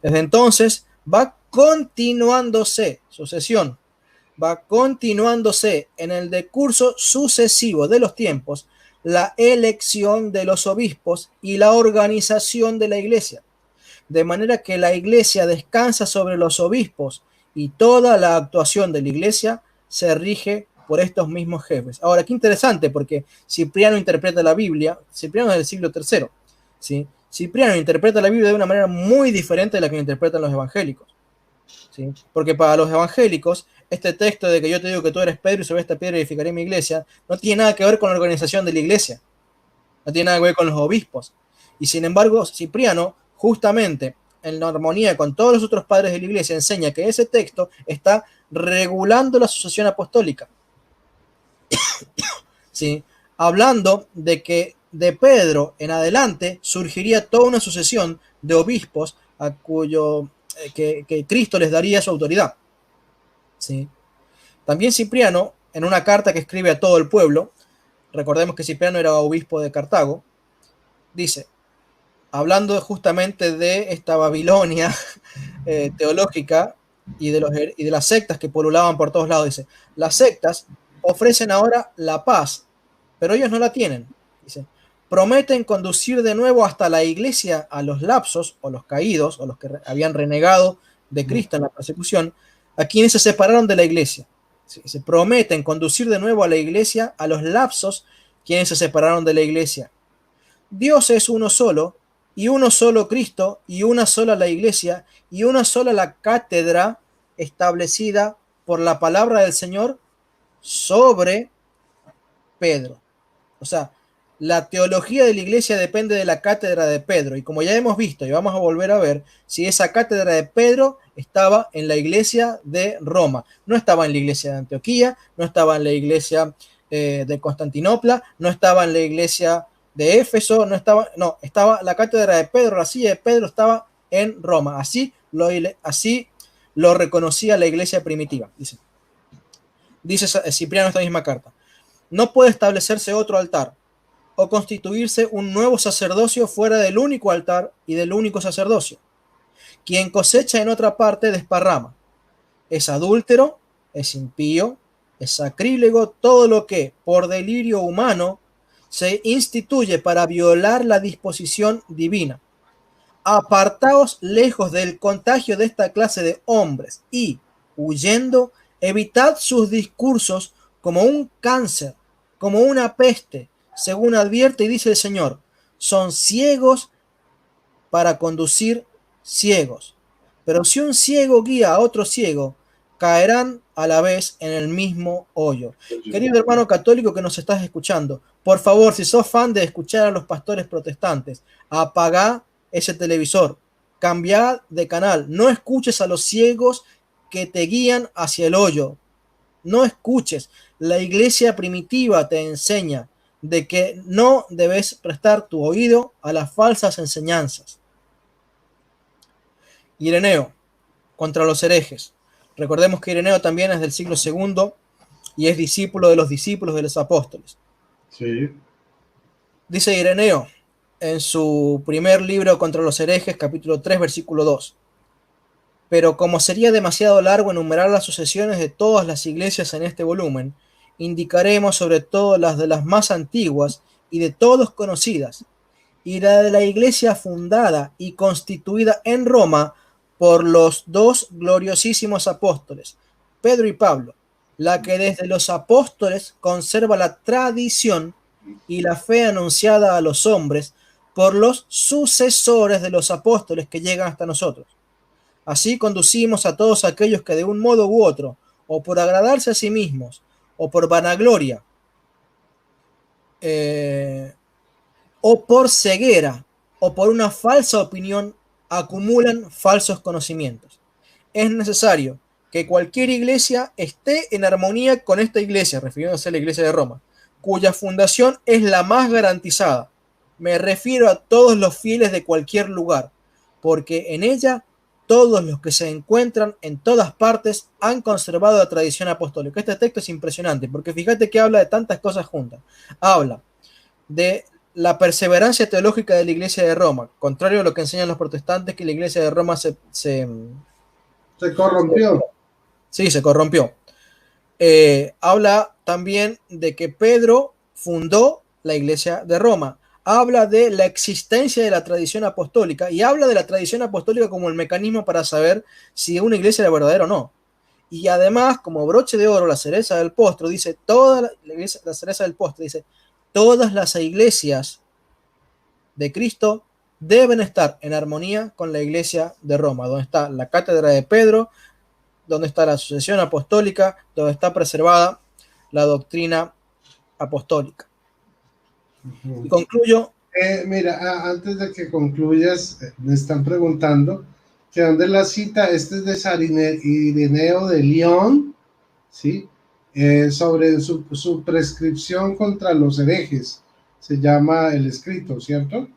Desde entonces va continuándose sucesión, va continuándose en el decurso sucesivo de los tiempos la elección de los obispos y la organización de la iglesia, de manera que la iglesia descansa sobre los obispos y toda la actuación de la iglesia se rige por estos mismos jefes. Ahora, qué interesante, porque Cipriano interpreta la Biblia, Cipriano es del siglo III, ¿sí? Cipriano interpreta la Biblia de una manera muy diferente de la que interpretan los evangélicos, ¿sí? Porque para los evangélicos, este texto de que yo te digo que tú eres Pedro y sobre esta piedra edificaré mi iglesia, no tiene nada que ver con la organización de la iglesia, no tiene nada que ver con los obispos. Y sin embargo, Cipriano, justamente en armonía con todos los otros padres de la iglesia, enseña que ese texto está regulando la sucesión apostólica, ¿sí? Hablando de que de Pedro en adelante surgiría toda una sucesión de obispos a cuyo que Cristo les daría su autoridad, ¿sí? También Cipriano, en una carta que escribe a todo el pueblo, recordemos que Cipriano era obispo de Cartago, dice, hablando justamente de esta Babilonia teológica y de las sectas que pululaban por todos lados, dice, las sectas ofrecen ahora la paz, pero ellos no la tienen. Dice, prometen conducir de nuevo hasta la iglesia a los lapsos o los caídos o los que habían renegado de Cristo en la persecución, a quienes se separaron de la iglesia. Se prometen conducir de nuevo a la iglesia a los lapsos, quienes se separaron de la iglesia. Dios es uno solo, y uno solo Cristo, y una sola la iglesia, y una sola la cátedra establecida por la palabra del Señor sobre Pedro. O sea, la teología de la iglesia depende de la cátedra de Pedro, y como ya hemos visto y vamos a volver a ver, si esa cátedra de Pedro estaba en la iglesia de Roma, no estaba en la iglesia de Antioquía, no estaba en la iglesia de Constantinopla, no estaba en la iglesia de Éfeso, estaba la cátedra de Pedro, la silla de Pedro estaba en Roma, así lo reconocía la iglesia primitiva, dice Cipriano en esta misma carta. No puede establecerse otro altar o constituirse un nuevo sacerdocio fuera del único altar y del único sacerdocio. Quien cosecha en otra parte desparrama. Es adúltero, es impío, es sacrílego todo lo que, por delirio humano, se instituye para violar la disposición divina. Apartaos lejos del contagio de esta clase de hombres y, huyendo, evitad sus discursos como un cáncer, como una peste, según advierte y dice el Señor. Son ciegos para conducir ciegos. Pero si un ciego guía a otro ciego, caerán a la vez en el mismo hoyo. Querido hermano católico que nos estás escuchando, por favor, si sos fan de escuchar a los pastores protestantes, apagá ese televisor, cambiá de canal, no escuches a los ciegos que te guían hacia el hoyo. No escuches. La iglesia primitiva te enseña de que no debes prestar tu oído a las falsas enseñanzas. Ireneo, contra los herejes. Recordemos que Ireneo también es del siglo II y es discípulo de los apóstoles. Sí. Dice Ireneo en su primer libro contra los herejes, capítulo 3, versículo 2. Pero como sería demasiado largo enumerar las sucesiones de todas las iglesias en este volumen, indicaremos sobre todo las de las más antiguas y de todos conocidas, y la de la iglesia fundada y constituida en Roma por los dos gloriosísimos apóstoles, Pedro y Pablo, la que desde los apóstoles conserva la tradición y la fe anunciada a los hombres por los sucesores de los apóstoles que llegan hasta nosotros. Así conducimos a todos aquellos que de un modo u otro, o por agradarse a sí mismos, o por vanagloria, o por ceguera, o por una falsa opinión, acumulan falsos conocimientos. Es necesario que cualquier iglesia esté en armonía con esta iglesia, refiriéndose a la iglesia de Roma, cuya fundación es la más garantizada. Me refiero a todos los fieles de cualquier lugar, porque en ella todos los que se encuentran en todas partes han conservado la tradición apostólica. Este texto es impresionante, porque fíjate que habla de tantas cosas juntas. Habla de la perseverancia teológica de la iglesia de Roma, contrario a lo que enseñan los protestantes, que la iglesia de Roma se corrompió. Sí, se corrompió. Habla también de que Pedro fundó la iglesia de Roma. Habla de la existencia de la tradición apostólica y habla de la tradición apostólica como el mecanismo para saber si una iglesia era verdadera o no. Y además, como broche de oro, la cereza del postre, dice, la cereza del postre dice, todas las iglesias de Cristo deben estar en armonía con la iglesia de Roma, donde está la cátedra de Pedro, donde está la sucesión apostólica, donde está preservada la doctrina apostólica. Y concluyo. Mira, antes de que concluyas, me están preguntando que dónde es la cita. Este es de San Ireneo de León, ¿sí? Sobre su prescripción contra los herejes. Se llama el escrito, ¿cierto?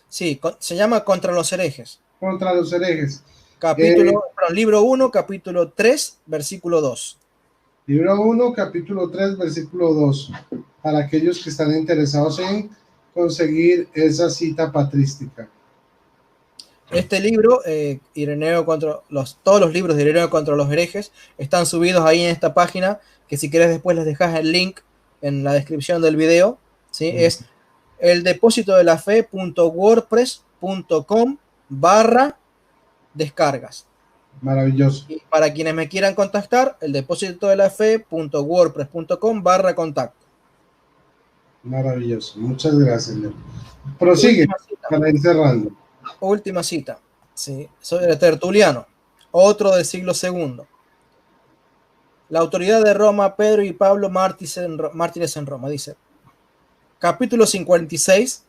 Sí, se llama Contra los herejes. Contra los herejes. Libro 1, capítulo 3, versículo 2. Libro 1, capítulo 3, versículo 2. Para aquellos que están interesados en conseguir esa cita patrística. Este libro, todos los libros de Ireneo contra los herejes están subidos ahí en esta página, que si querés después les dejas el link en la descripción del video, ¿sí? Es eldepósitodelafe.wordpress.com/descargas. Maravilloso. Y para quienes me quieran contactar, eldepósitodelafe.wordpress.com/contacto. Maravilloso. Muchas gracias, Leo. Prosigue para ir cerrando. Última cita. Sí, soy de Tertuliano, otro del siglo II. La autoridad de Roma, Pedro y Pablo, mártires en Roma, dice. Capítulo 56,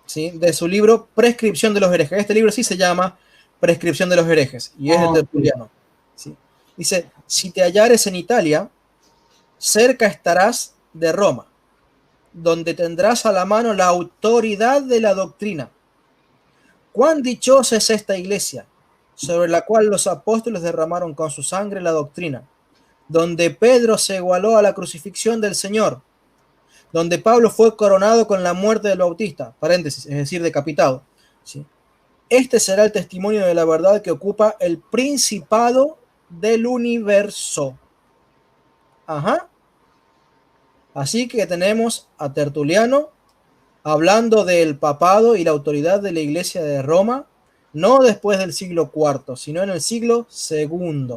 ¿sí? De su libro Prescripción de los herejes. Este libro sí se llama Prescripción de los herejes y es de Tertuliano. ¿Sí? Dice, si te hallares en Italia, cerca estarás de Roma, donde tendrás a la mano la autoridad de la doctrina. Cuán dichosa es esta iglesia, sobre la cual los apóstoles derramaron con su sangre la doctrina, donde Pedro se igualó a la crucifixión del Señor, donde Pablo fue coronado con la muerte del Bautista, paréntesis, es decir, decapitado. ¿Sí? Este será el testimonio de la verdad que ocupa el principado del universo. Ajá. Así que tenemos a Tertuliano hablando del papado y la autoridad de la iglesia de Roma, no después del siglo IV, sino en el siglo II.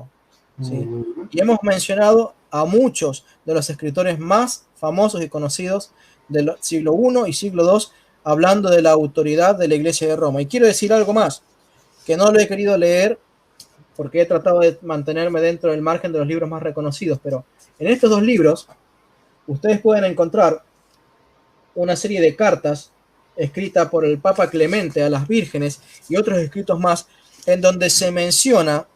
¿Sí? Y hemos mencionado a muchos de los escritores más famosos y conocidos del siglo I y siglo II, hablando de la autoridad de la iglesia de Roma. Y quiero decir algo más, que no lo he querido leer, porque he tratado de mantenerme dentro del margen de los libros más reconocidos, pero en estos dos libros, ustedes pueden encontrar una serie de cartas escritas por el Papa Clemente a las vírgenes y otros escritos más, en donde se menciona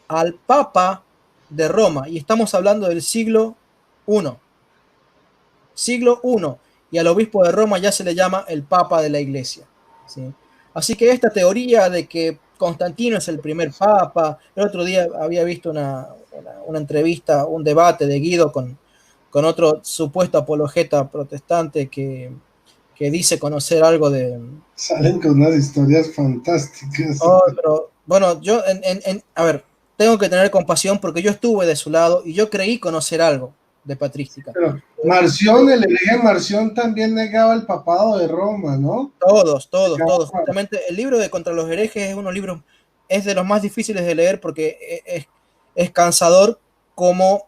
al Papa de Roma, y estamos hablando del siglo I. Siglo I, y al obispo de Roma ya se le llama el Papa de la Iglesia. ¿Sí? Así que esta teoría de que Constantino es el primer Papa, el otro día había visto una entrevista, un debate de Guido con otro supuesto apologeta protestante que dice conocer algo de... Salen con unas historias fantásticas. Oh, pero, bueno, yo, a ver, tengo que tener compasión porque yo estuve de su lado y yo creí conocer algo de patrística. Pero Marción, el hereje Marción también negaba el papado de Roma, ¿no? Todos. Justamente el libro de Contra los herejes es de los más difíciles de leer porque es cansador como...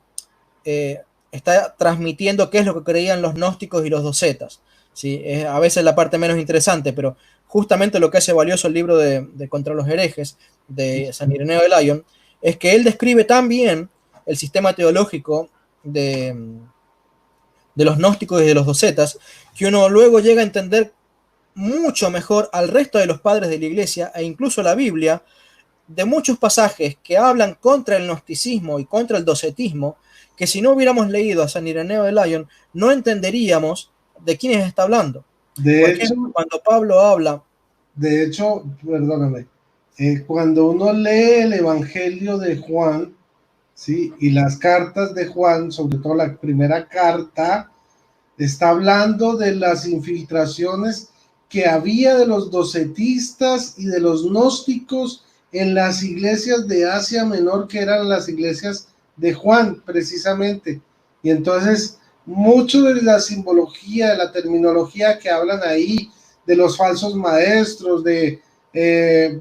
está transmitiendo qué es lo que creían los gnósticos y los docetas. ¿Sí? Es a veces la parte menos interesante, pero justamente lo que hace valioso el libro de Contra los herejes de San Ireneo de Lyon es que él describe tan bien el sistema teológico de los gnósticos y de los docetas que uno luego llega a entender mucho mejor al resto de los padres de la iglesia e incluso la Biblia de muchos pasajes que hablan contra el gnosticismo y contra el docetismo, que si no hubiéramos leído a San Ireneo de Lyon, no entenderíamos de quiénes está hablando. De hecho, cuando Pablo habla... De hecho, perdóname, cuando uno lee el Evangelio de Juan, ¿sí? Y las cartas de Juan, sobre todo la primera carta, está hablando de las infiltraciones que había de los docetistas y de los gnósticos en las iglesias de Asia Menor, que eran las iglesias de Juan, precisamente. Y entonces, mucho de la simbología, de la terminología que hablan ahí, de los falsos maestros,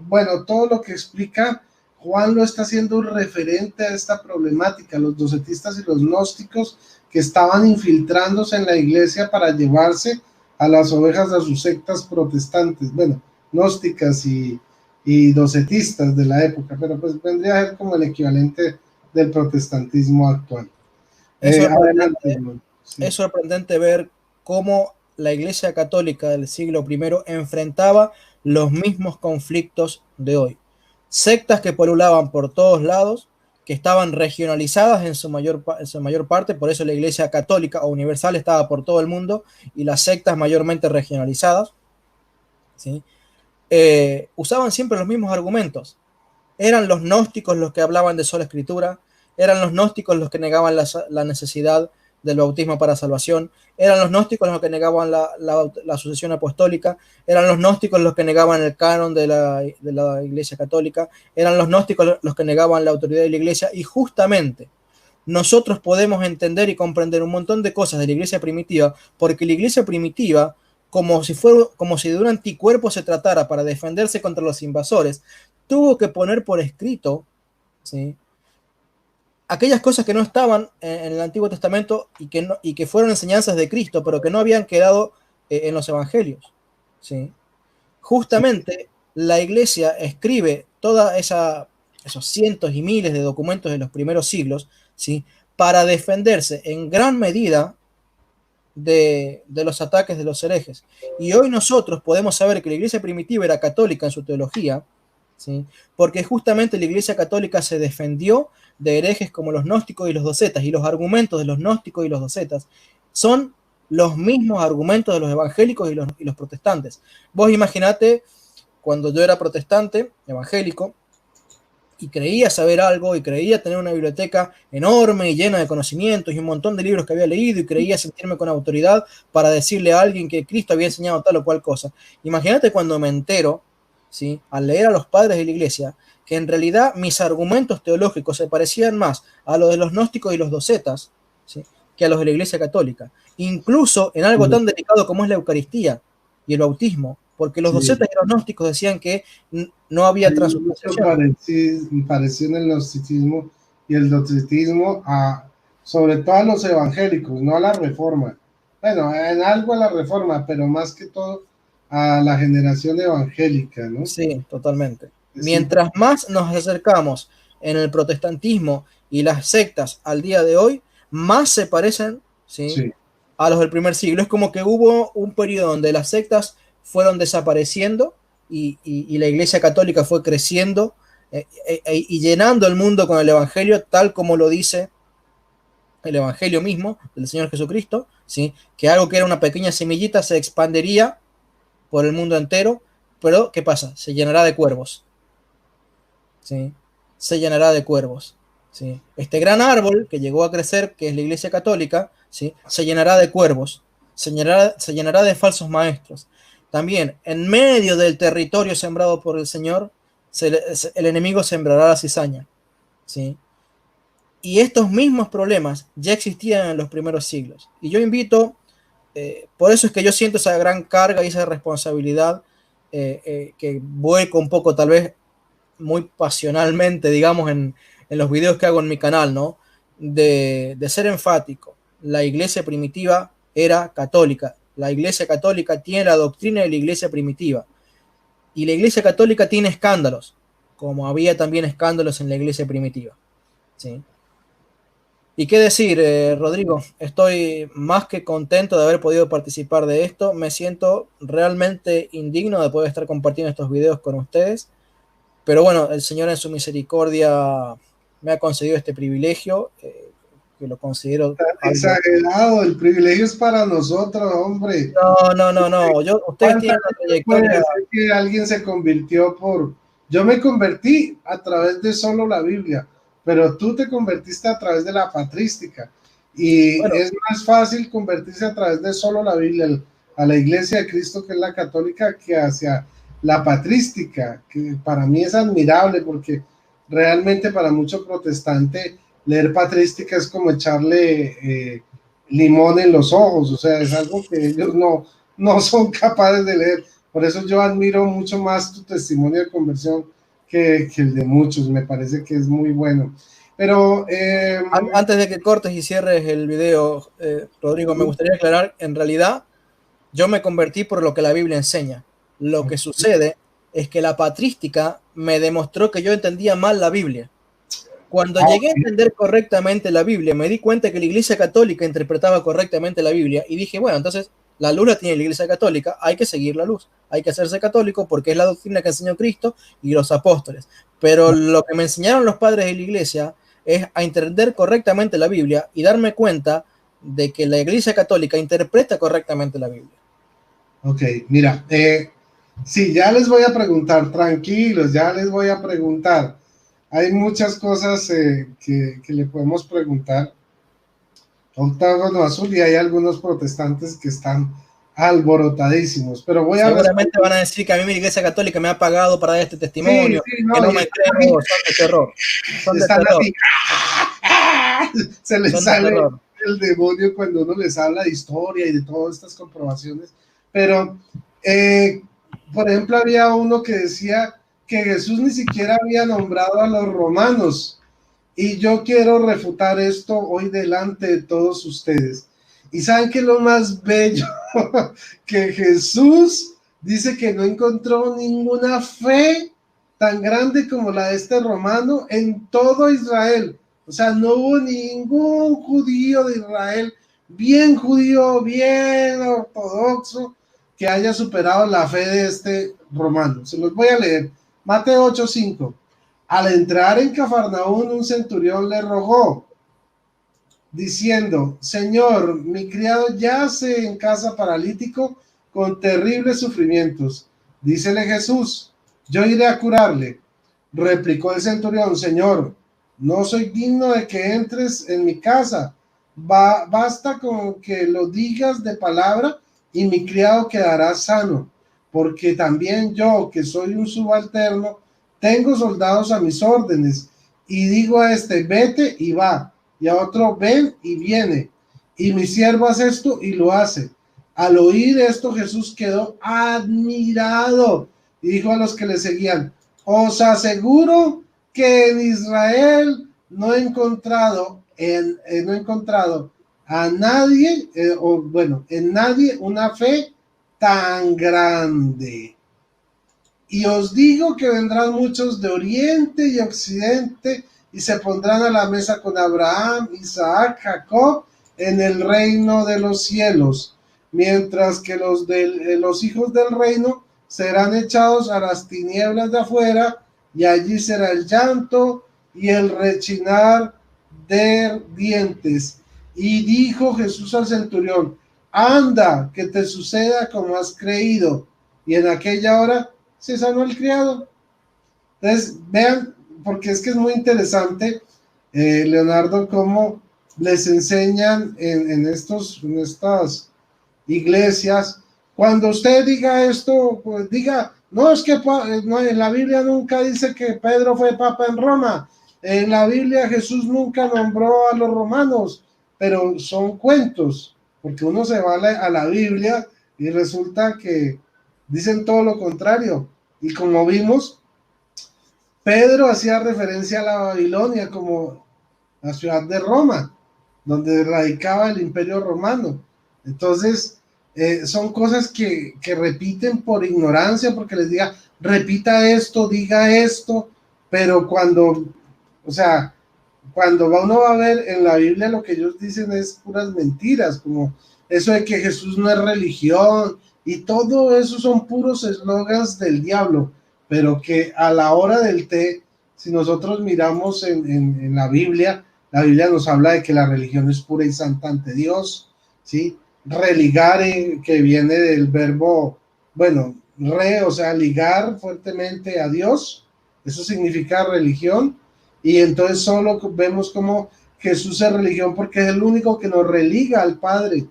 bueno, todo lo que explica Juan lo está haciendo un referente a esta problemática, los docetistas y los gnósticos que estaban infiltrándose en la iglesia para llevarse a las ovejas de sus sectas protestantes, bueno, gnósticas y docetistas de la época, pero pues vendría a ser como el equivalente del protestantismo actual. Es sorprendente ver cómo la Iglesia Católica del siglo I enfrentaba los mismos conflictos de hoy. Sectas que pululaban por todos lados, que estaban regionalizadas en su mayor parte, por eso la Iglesia Católica o Universal estaba por todo el mundo y las sectas mayormente regionalizadas, ¿sí? Usaban siempre los mismos argumentos. Eran los gnósticos los que hablaban de sola escritura, eran los gnósticos los que negaban la necesidad del bautismo para salvación, eran los gnósticos los que negaban la sucesión apostólica, eran los gnósticos los que negaban el canon de la Iglesia Católica, eran los gnósticos los que negaban la autoridad de la Iglesia, y justamente nosotros podemos entender y comprender un montón de cosas de la Iglesia primitiva, porque la Iglesia primitiva, como si de un anticuerpo se tratara para defenderse contra los invasores, tuvo que poner por escrito, ¿sí?, aquellas cosas que no estaban en el Antiguo Testamento y que fueron enseñanzas de Cristo, pero que no habían quedado en los evangelios, ¿sí? Justamente la Iglesia escribe todos esos cientos y miles de documentos de los primeros siglos, ¿sí?, para defenderse en gran medida de los ataques de los herejes. Y hoy nosotros podemos saber que la Iglesia primitiva era católica en su teología, ¿sí?, porque justamente la Iglesia Católica se defendió de herejes como los gnósticos y los docetas, y los argumentos de los gnósticos y los docetas son los mismos argumentos de los evangélicos y los protestantes. Vos imaginate cuando yo era protestante, evangélico, y creía saber algo, y creía tener una biblioteca enorme y llena de conocimientos y un montón de libros que había leído, y creía sentirme con autoridad para decirle a alguien que Cristo había enseñado tal o cual cosa. Imagínate cuando me entero, ¿sí?, al leer a los padres de la Iglesia, que en realidad mis argumentos teológicos se parecían más a los de los gnósticos y los docetas, ¿sí?, que a los de la Iglesia Católica. Incluso en algo tan delicado como es la Eucaristía y el bautismo, porque los docetas y los gnósticos decían que no había transubstanciación. Pareció en el gnosticismo y el docetismo, sobre todo a los evangélicos, no a la reforma. Bueno, en algo a la reforma, pero más que todo a la generación evangélica, ¿no? Sí, totalmente. Mientras más nos acercamos en el protestantismo y las sectas al día de hoy, más se parecen, ¿sí?, a los del primer siglo. Es como que hubo un periodo donde las sectas fueron desapareciendo y la Iglesia Católica fue creciendo y llenando el mundo con el Evangelio, tal como lo dice el Evangelio mismo del Señor Jesucristo, ¿sí?, que algo que era una pequeña semillita se expandería por el mundo entero, pero ¿qué pasa? Se llenará de cuervos, ¿sí? Se llenará de cuervos, ¿sí? Este gran árbol que llegó a crecer, que es la Iglesia Católica, ¿sí?, se llenará de cuervos, se llenará de falsos maestros. También, en medio del territorio sembrado por el Señor, el enemigo sembrará la cizaña, ¿sí? Y estos mismos problemas ya existían en los primeros siglos. Y yo invito, por eso es que yo siento esa gran carga y esa responsabilidad que vuelco un poco, tal vez muy pasionalmente, digamos, en los videos que hago en mi canal, ¿no?, de ser enfático. La Iglesia primitiva era católica. La Iglesia Católica tiene la doctrina de la Iglesia primitiva. Y la Iglesia Católica tiene escándalos, como había también escándalos en la Iglesia primitiva, ¿sí? Y qué decir, Rodrigo, estoy más que contento de haber podido participar de esto. Me siento realmente indigno de poder estar compartiendo estos videos con ustedes, pero bueno, el Señor en su misericordia me ha concedido este privilegio, que lo considero exagerado. El privilegio es para nosotros, hombre. No. Ustedes tienen una trayectoria. Puede decir que alguien se convirtió yo me convertí a través de solo la Biblia, pero tú te convertiste a través de la patrística. Y bueno, es más fácil convertirse a través de solo la Biblia a la Iglesia de Cristo, que es la católica, que hacia la patrística, que para mí es admirable, porque realmente para muchos protestantes leer patrística es como echarle limón en los ojos, o sea, es algo que ellos no son capaces de leer. Por eso yo admiro mucho más tu testimonio de conversión que el de muchos. Me parece que es muy bueno. Pero antes de que cortes y cierres el video, Rodrigo, me gustaría aclarar, en realidad yo me convertí por lo que la Biblia enseña. Lo que sucede es que la patrística me demostró que yo entendía mal la Biblia. Cuando llegué a entender correctamente la Biblia, me di cuenta que la Iglesia Católica interpretaba correctamente la Biblia y dije, bueno, entonces la luz la tiene la Iglesia Católica, hay que seguir la luz, hay que hacerse católico porque es la doctrina que enseñó Cristo y los apóstoles. Pero lo que me enseñaron los padres de la Iglesia es a entender correctamente la Biblia y darme cuenta de que la Iglesia Católica interpreta correctamente la Biblia. Ok, mira, sí, ya les voy a preguntar, tranquilos, ya les voy a preguntar. Hay muchas cosas que le podemos preguntar. Octágono Azul, y hay algunos protestantes que están alborotadísimos, pero seguramente van a decir que a mí mi Iglesia Católica me ha pagado para dar este testimonio, sí, no, que no me creo, son de terror. Son de terror. Así. Se les sale el demonio cuando uno les habla de historia y de todas estas comprobaciones. Pero, por ejemplo, había uno que decía que Jesús ni siquiera había nombrado a los romanos. Y yo quiero refutar esto hoy delante de todos ustedes. ¿Y saben qué es lo más bello? Que Jesús dice que no encontró ninguna fe tan grande como la de este romano en todo Israel. O sea, no hubo ningún judío de Israel, bien judío, bien ortodoxo, que haya superado la fe de este romano. Se los voy a leer. Mateo 8:5. Al entrar en Cafarnaún, un centurión le rogó, diciendo: Señor, mi criado yace en casa paralítico con terribles sufrimientos. Dícele Jesús: yo iré a curarle. Replicó el centurión: Señor, no soy digno de que entres en mi casa. Basta con que lo digas de palabra y mi criado quedará sano, porque también yo, que soy un subalterno, tengo soldados a mis órdenes, y digo a este: vete, y va, y a otro: ven, y viene, y mi siervo hace esto y lo hace. Al oír esto, Jesús quedó admirado y dijo a los que le seguían: os aseguro que en Israel no he encontrado a nadie, en nadie una fe tan grande. Y os digo que vendrán muchos de oriente y occidente y se pondrán a la mesa con Abraham, Isaac, Jacob en el reino de los cielos, mientras que los hijos del reino serán echados a las tinieblas de afuera, y allí será el llanto y el rechinar de dientes. Y dijo Jesús al centurión: anda, que te suceda como has creído. Y en aquella hora se sanó el criado. Entonces, vean, porque es que es muy interesante, Leonardo, cómo les enseñan en estas iglesias. Cuando usted diga esto, pues diga: no, es que no, en la Biblia nunca dice que Pedro fue papa en Roma. En la Biblia Jesús nunca nombró a los romanos, pero son cuentos, porque uno se va a la Biblia y resulta que dicen todo lo contrario. Y como vimos, Pedro hacía referencia a la Babilonia como la ciudad de Roma, donde radicaba el imperio romano. Entonces, son cosas que repiten por ignorancia, porque les diga: repita esto, diga esto, pero cuando uno va a ver en la Biblia, lo que ellos dicen es puras mentiras, como eso de que Jesús no es religión, y todo eso son puros eslogans del diablo. pero que a la hora del té, si nosotros miramos en la Biblia nos habla de que la religión es pura y santa ante Dios, ¿sí? Religare, que viene del verbo, bueno, o sea, ligar fuertemente a Dios, eso significa religión, y entonces solo vemos como Jesús es religión porque es el único que nos religa al Padre,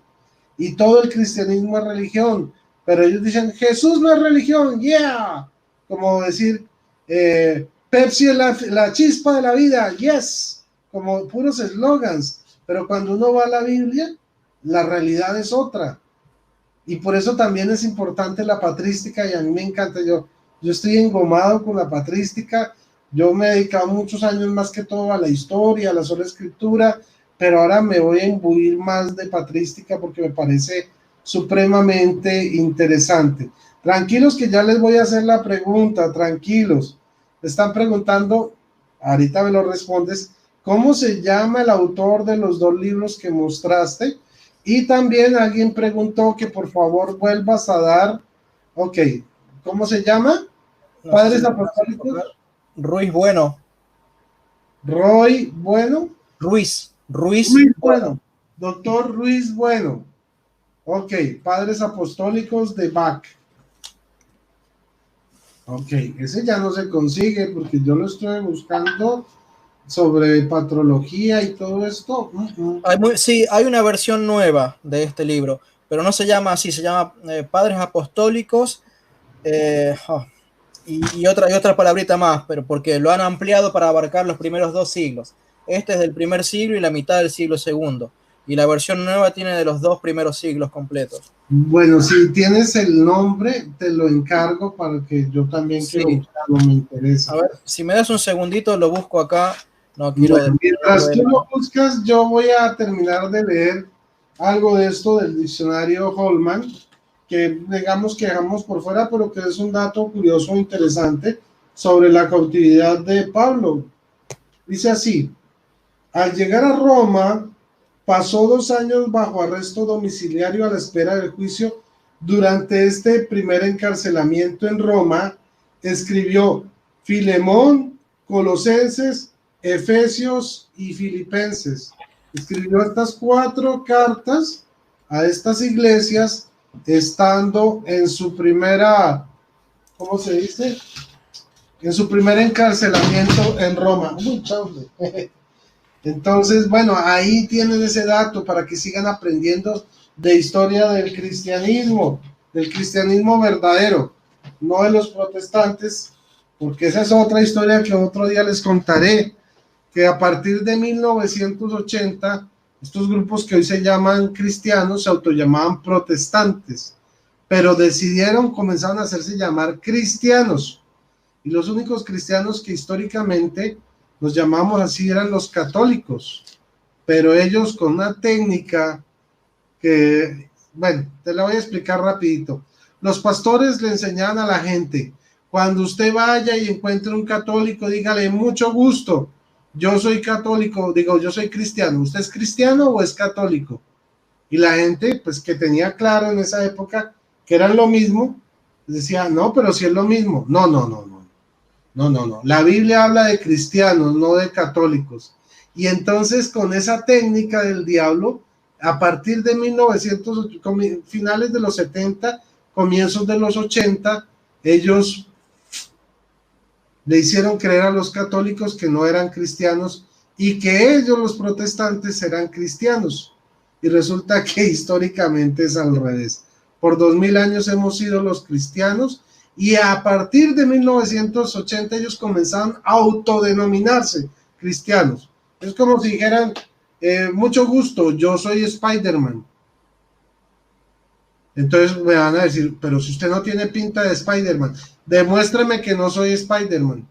y todo el cristianismo es religión, pero ellos dicen, Jesús no es religión, yeah, como decir, Pepsi es la chispa de la vida, yes, como puros eslogans, pero cuando uno va a la Biblia, la realidad es otra, y por eso también es importante la patrística, y a mí me encanta, yo estoy engomado con la patrística, yo me he dedicado muchos años más que todo a la historia, a la sola escritura, pero ahora me voy a imbuir más de patrística porque me parece supremamente interesante. Tranquilos que ya les voy a hacer la pregunta, tranquilos. Me están preguntando, ahorita me lo respondes, ¿cómo se llama el autor de los 2 libros que mostraste? Y también alguien preguntó que por favor vuelvas a dar, ok, ¿cómo se llama? No sé Padres si Apostólicos. Ruiz Bueno. Roy Bueno. Ruiz Bueno. Doctor Ruiz Bueno. Ok, Padres Apostólicos de Bach. Ok, ese ya no se consigue porque yo lo estoy buscando sobre patrología y todo esto. Sí, hay una versión nueva de este libro, pero no se llama así, se llama Padres Apostólicos y otra palabrita más, pero porque lo han ampliado para abarcar los primeros 2 siglos. Este es del primer siglo y la mitad del siglo segundo, y la versión nueva tiene de los 2 primeros siglos completos. Bueno, si tienes el nombre, te lo encargo para que yo también quiero buscarlo, me interesa. A ver, si me das un segundito, lo busco acá. No quiero. Bueno, mientras tú lo buscas, yo voy a terminar de leer algo de esto del diccionario Holman, que digamos que dejamos por fuera, pero que es un dato curioso e interesante sobre la cautividad de Pablo. Dice así: al llegar a Roma, pasó 2 años bajo arresto domiciliario a la espera del juicio. Durante este primer encarcelamiento en Roma, escribió Filemón, Colosenses, Efesios y Filipenses. Escribió estas 4 cartas a estas iglesias estando en su primera, ¿cómo se dice? En su primer encarcelamiento en Roma. Uy, chaude. Entonces, bueno, ahí tienen ese dato para que sigan aprendiendo de historia del cristianismo verdadero, no de los protestantes, porque esa es otra historia que otro día les contaré, que a partir de 1980, estos grupos que hoy se llaman cristianos se autollamaban protestantes, pero comenzaron a hacerse llamar cristianos, y los únicos cristianos que históricamente nos llamamos así eran los católicos, pero ellos con una técnica que, bueno, te la voy a explicar rapidito. Los pastores le enseñaban a la gente, cuando usted vaya y encuentre un católico, dígale, mucho gusto, yo soy católico, yo soy cristiano, ¿usted es cristiano o es católico? Y la gente, pues que tenía claro en esa época que eran lo mismo, decía, no, pero si es lo mismo, no, la Biblia habla de cristianos, no de católicos. Y entonces con esa técnica del diablo, a partir de 1900, finales de los 70, comienzos de los 80, ellos le hicieron creer a los católicos que no eran cristianos y que ellos, los protestantes, eran cristianos. Y resulta que históricamente es al revés. Por 2000 años hemos sido los cristianos, y a partir de 1980 ellos comenzaron a autodenominarse cristianos. Es como si dijeran, mucho gusto, yo soy Spider-Man. Entonces me van a decir, pero si usted no tiene pinta de Spider-Man, demuéstreme que no soy Spider-Man.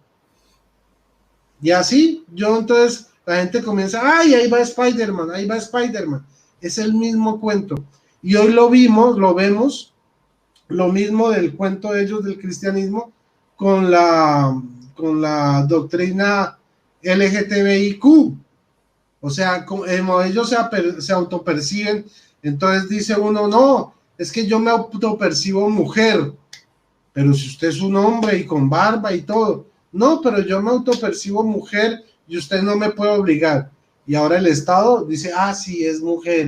Y así, entonces la gente comienza, ay, ahí va Spider-Man, ahí va Spider-Man. Es el mismo cuento. Y hoy lo vemos, lo mismo del cuento de ellos del cristianismo con la doctrina LGTBIQ. O sea, como ellos se autoperciben, entonces dice uno, no, es que yo me autopercibo mujer. pero si usted es un hombre y con barba y todo, no, pero yo me autopercibo mujer y usted no me puede obligar. Y ahora el Estado dice, ah, sí, es mujer,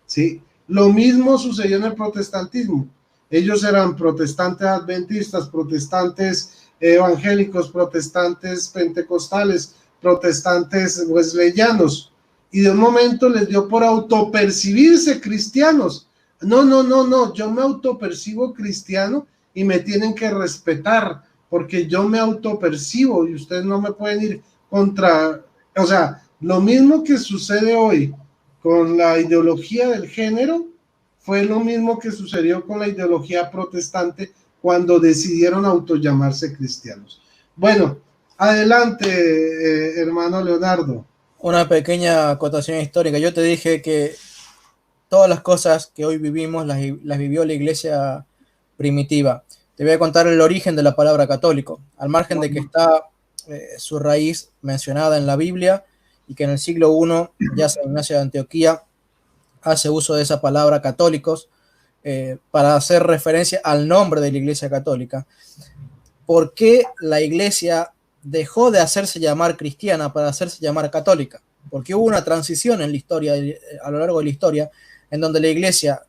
¿sí? Lo mismo sucedió en el protestantismo. Ellos eran protestantes adventistas, protestantes evangélicos, protestantes pentecostales, protestantes wesleyanos, y de un momento les dio por autopercibirse cristianos. No, yo me autopercibo cristiano y me tienen que respetar porque yo me autopercibo y ustedes no me pueden ir contra, o sea, lo mismo que sucede hoy con la ideología del género fue lo mismo que sucedió con la ideología protestante cuando decidieron autollamarse cristianos. Bueno, adelante, hermano Leonardo. Una pequeña acotación histórica. Yo te dije que todas las cosas que hoy vivimos las vivió la iglesia primitiva. Te voy a contar el origen de la palabra católico, al margen de que está su raíz mencionada en la Biblia y que en el siglo I ya San Ignacio de Antioquía hace uso de esa palabra católicos para hacer referencia al nombre de la iglesia católica. ¿Por qué la iglesia dejó de hacerse llamar cristiana para hacerse llamar católica? Porque hubo una transición en la historia, a lo largo de la historia, en donde la iglesia,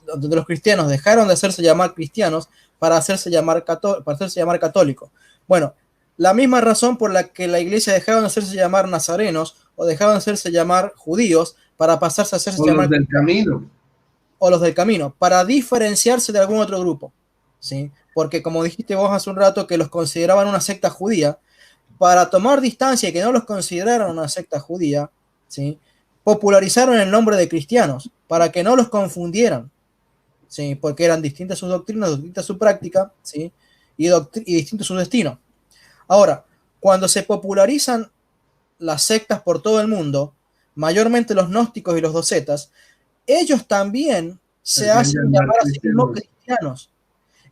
donde los cristianos dejaron de hacerse llamar cristianos para hacerse llamar católicos. Bueno, la misma razón por la que la iglesia dejaron de hacerse llamar nazarenos o dejaron de hacerse llamar judíos para pasarse a hacerse llamar del camino. O los del camino, para diferenciarse de algún otro grupo, ¿sí? Porque como dijiste vos hace un rato que los consideraban una secta judía, para tomar distancia y que no los consideraran una secta judía, ¿sí? Popularizaron el nombre de cristianos para que no los confundieran, ¿sí? Porque eran distintas sus doctrinas, distinta su práctica, ¿sí? y distinto su destino. Ahora, cuando se popularizan las sectas por todo el mundo, mayormente los gnósticos y los docetas, ellos también se hacen llamar a sí mismos cristianos.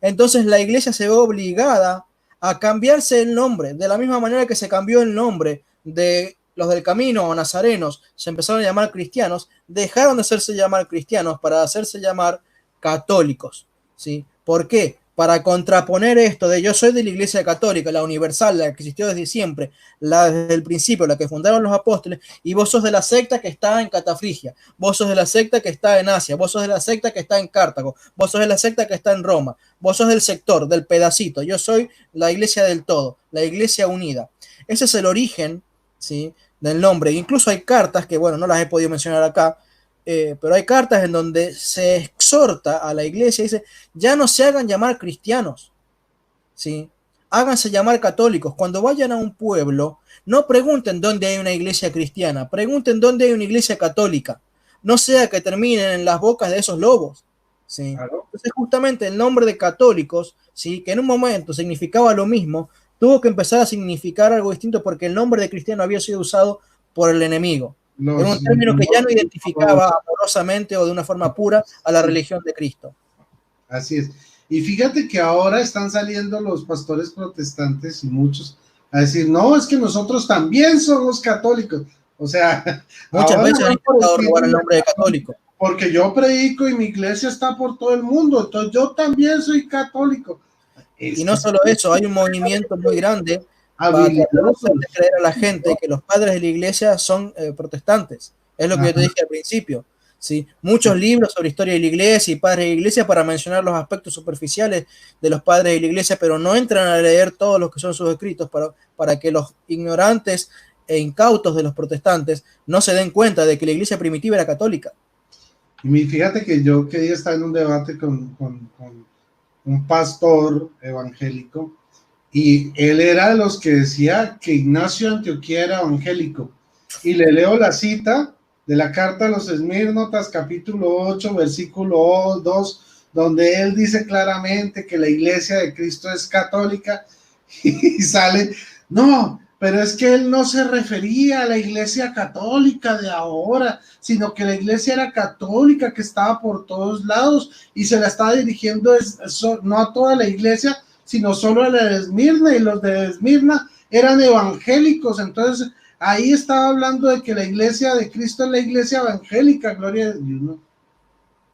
Entonces la iglesia se ve obligada a cambiarse el nombre, de la misma manera que se cambió el nombre de los del camino o nazarenos, se empezaron a llamar cristianos, dejaron de hacerse llamar cristianos para hacerse llamar católicos, ¿sí? ¿Por qué? Para contraponer esto de yo soy de la iglesia católica, la universal, la que existió desde siempre, la desde el principio, la que fundaron los apóstoles, y vos sos de la secta que está en Catafrigia, vos sos de la secta que está en Asia, vos sos de la secta que está en Cartago, vos sos de la secta que está en Roma, vos sos del sector, del pedacito, yo soy la iglesia del todo, la iglesia unida. Ese es el origen, ¿sí?, del nombre. Incluso hay cartas que, bueno, no las he podido mencionar acá, pero hay cartas en donde se exhorta a la iglesia y dice, ya no se hagan llamar cristianos, ¿sí? Háganse llamar católicos. Cuando vayan a un pueblo, no pregunten dónde hay una iglesia cristiana, pregunten dónde hay una iglesia católica. No sea que terminen en las bocas de esos lobos, ¿sí? Claro. Entonces justamente el nombre de católicos, ¿sí?, que en un momento significaba lo mismo, tuvo que empezar a significar algo distinto porque el nombre de cristiano había sido usado por el enemigo. Era un término que ya no identificaba amorosamente o de una forma pura a la religión de Cristo. Así es. Y fíjate que ahora están saliendo los pastores protestantes y muchos a decir, no, es que nosotros también somos católicos. O sea, muchas veces han intentado robar el nombre de católico. Porque yo predico y mi iglesia está por todo el mundo, entonces yo también soy católico. Y no solo eso, hay un movimiento muy grande para creer a la gente que los padres de la iglesia son protestantes. Es lo que yo te dije al principio, ¿sí? Muchos libros sobre historia de la iglesia y padres de la iglesia para mencionar los aspectos superficiales de los padres de la iglesia, pero no entran a leer todos los que son sus escritos para que los ignorantes e incautos de los protestantes no se den cuenta de que la iglesia primitiva era católica. Y fíjate que yo quería estar en un debate con un pastor evangélico, y él era de los que decía que Ignacio de Antioquía era evangélico, y le leo la cita de la carta a los Esmirnotas, capítulo 8, versículo 2, donde él dice claramente que la iglesia de Cristo es católica, y sale, no, pero es que él no se refería a la iglesia católica de ahora, sino que la iglesia era católica, que estaba por todos lados, y se la estaba dirigiendo no a toda la iglesia, sino solo a la de Esmirna, y los de Esmirna eran evangélicos. Entonces ahí estaba hablando de que la iglesia de Cristo es la iglesia evangélica, gloria a Dios, ¿no?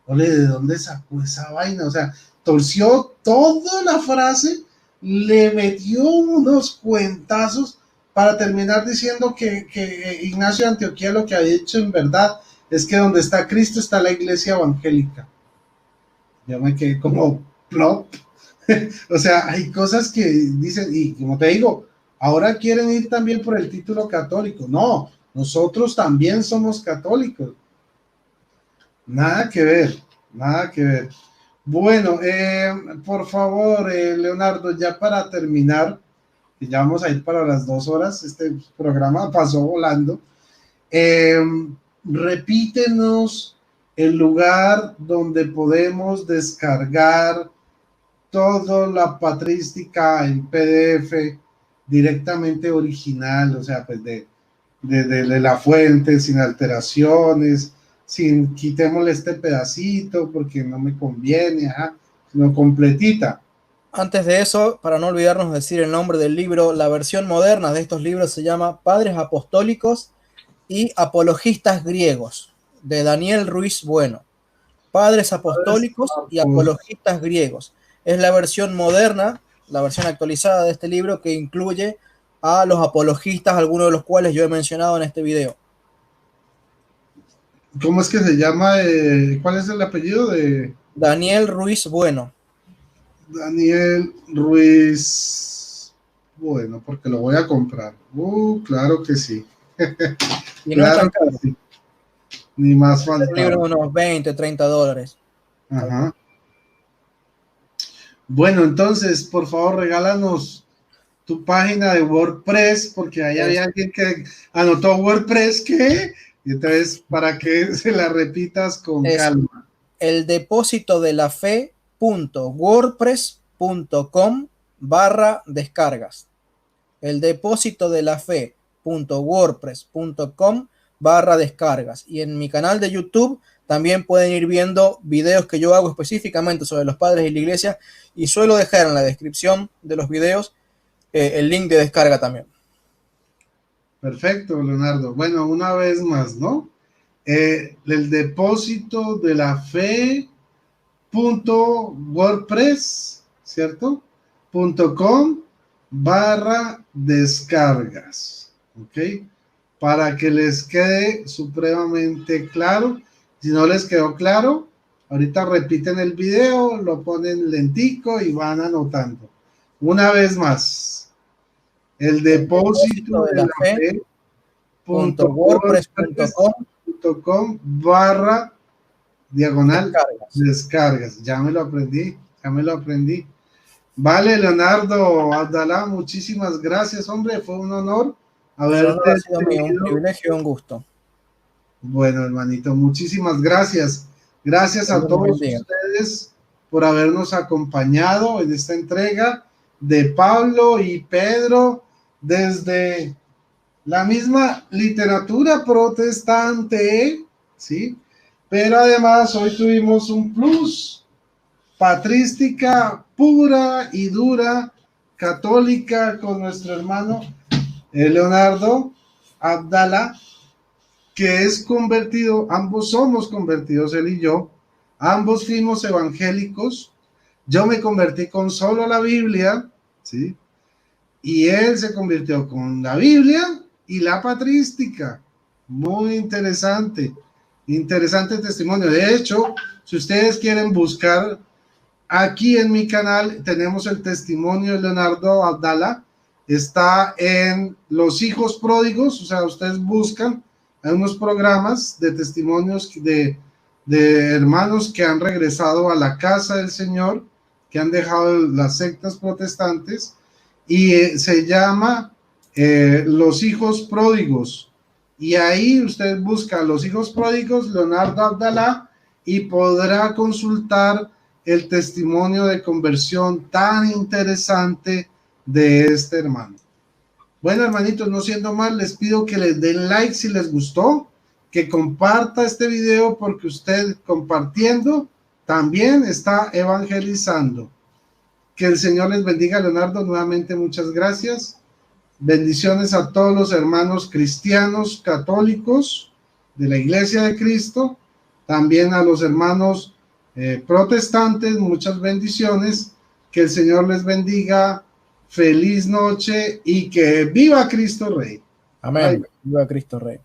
Ole, ¿de dónde sacó esa vaina? O sea, torció toda la frase, le metió unos cuentazos para terminar diciendo que Ignacio de Antioquía lo que ha dicho en verdad es que donde está Cristo está la iglesia evangélica. Yo me quedé como plop. O sea, hay cosas que dicen, y como te digo, ahora quieren ir también por el título católico. No, nosotros también somos católicos. Nada que ver, nada que ver. Bueno, por favor, Leonardo, ya para terminar, que ya vamos a ir para las 2 horas, este programa pasó volando. Repítenos el lugar donde podemos descargar toda la patrística en PDF directamente original, o sea, pues de la fuente, sin alteraciones, sin quitémosle este pedacito porque no me conviene, sino completita. Antes de eso, para no olvidarnos de decir el nombre del libro, la versión moderna de estos libros se llama Padres Apostólicos y Apologistas Griegos, de Daniel Ruiz Bueno. Padres Apostólicos y Apologistas Griegos. Es la versión moderna, la versión actualizada de este libro que incluye a los apologistas, algunos de los cuales yo he mencionado en este video. ¿Cómo es que se llama? ¿Cuál es el apellido de? Daniel Ruiz Bueno. Daniel Ruiz Bueno, porque lo voy a comprar. Claro que sí. Y no claro es tan caro. Sí. Ni más falta. Un libro de unos 20, 30 dólares. Ajá. Bueno, entonces, por favor, regálanos tu página de WordPress, porque ahí había alguien que anotó WordPress, ¿qué? Y entonces, para que se la repitas con calma. El depósito de la fe.wordpress.com/descargas. El depósito de la fe.wordpress.com/descargas. Y en mi canal de YouTube también pueden ir viendo videos que yo hago específicamente sobre los padres y la iglesia, y suelo dejar en la descripción de los videos el link de descarga también. Perfecto, Leonardo. Bueno, una vez más, ¿no? El depósito de la fe.wordpress, ¿cierto? .com/descargas, ¿ok? Para que les quede supremamente claro. Si no les quedó claro, ahorita repiten el video, lo ponen lentico y van anotando. Una vez más, el depósito de la fe.wordpress.com/descargas. Ya me lo aprendí. Vale, Leonardo Abdalá, muchísimas gracias, hombre, fue un honor haberte tenido. Un privilegio y un gusto. Bueno, hermanito, muchísimas gracias. Gracias a todos ustedes por habernos acompañado en esta entrega de Pablo y Pedro desde la misma literatura protestante, ¿sí? Pero además hoy tuvimos un plus, patrística pura y dura, católica, con nuestro hermano Leonardo Abdalá, que es convertido. Ambos somos convertidos, él y yo. Ambos fuimos evangélicos. Yo me convertí con solo la Biblia, ¿sí? Y él se convirtió con la Biblia y la patrística. Muy interesante testimonio. De hecho, si ustedes quieren buscar aquí en mi canal, tenemos el testimonio de Leonardo Abdalá. Está en Los Hijos Pródigos. O sea, ustedes buscan, hay unos programas de testimonios de hermanos que han regresado a la casa del Señor, que han dejado las sectas protestantes, y se llama Los Hijos Pródigos. Y ahí usted busca Los Hijos Pródigos, Leonardo Abdalá, y podrá consultar el testimonio de conversión tan interesante de este hermano. Bueno, hermanitos, no siendo más, les pido que les den like si les gustó, que comparta este video, porque usted compartiendo también está evangelizando. Que el Señor les bendiga, Leonardo. Nuevamente, muchas gracias. Bendiciones a todos los hermanos cristianos católicos de la Iglesia de Cristo, también a los hermanos protestantes, muchas bendiciones, que el Señor les bendiga, feliz noche y que viva Cristo Rey. Amén, viva Cristo Rey.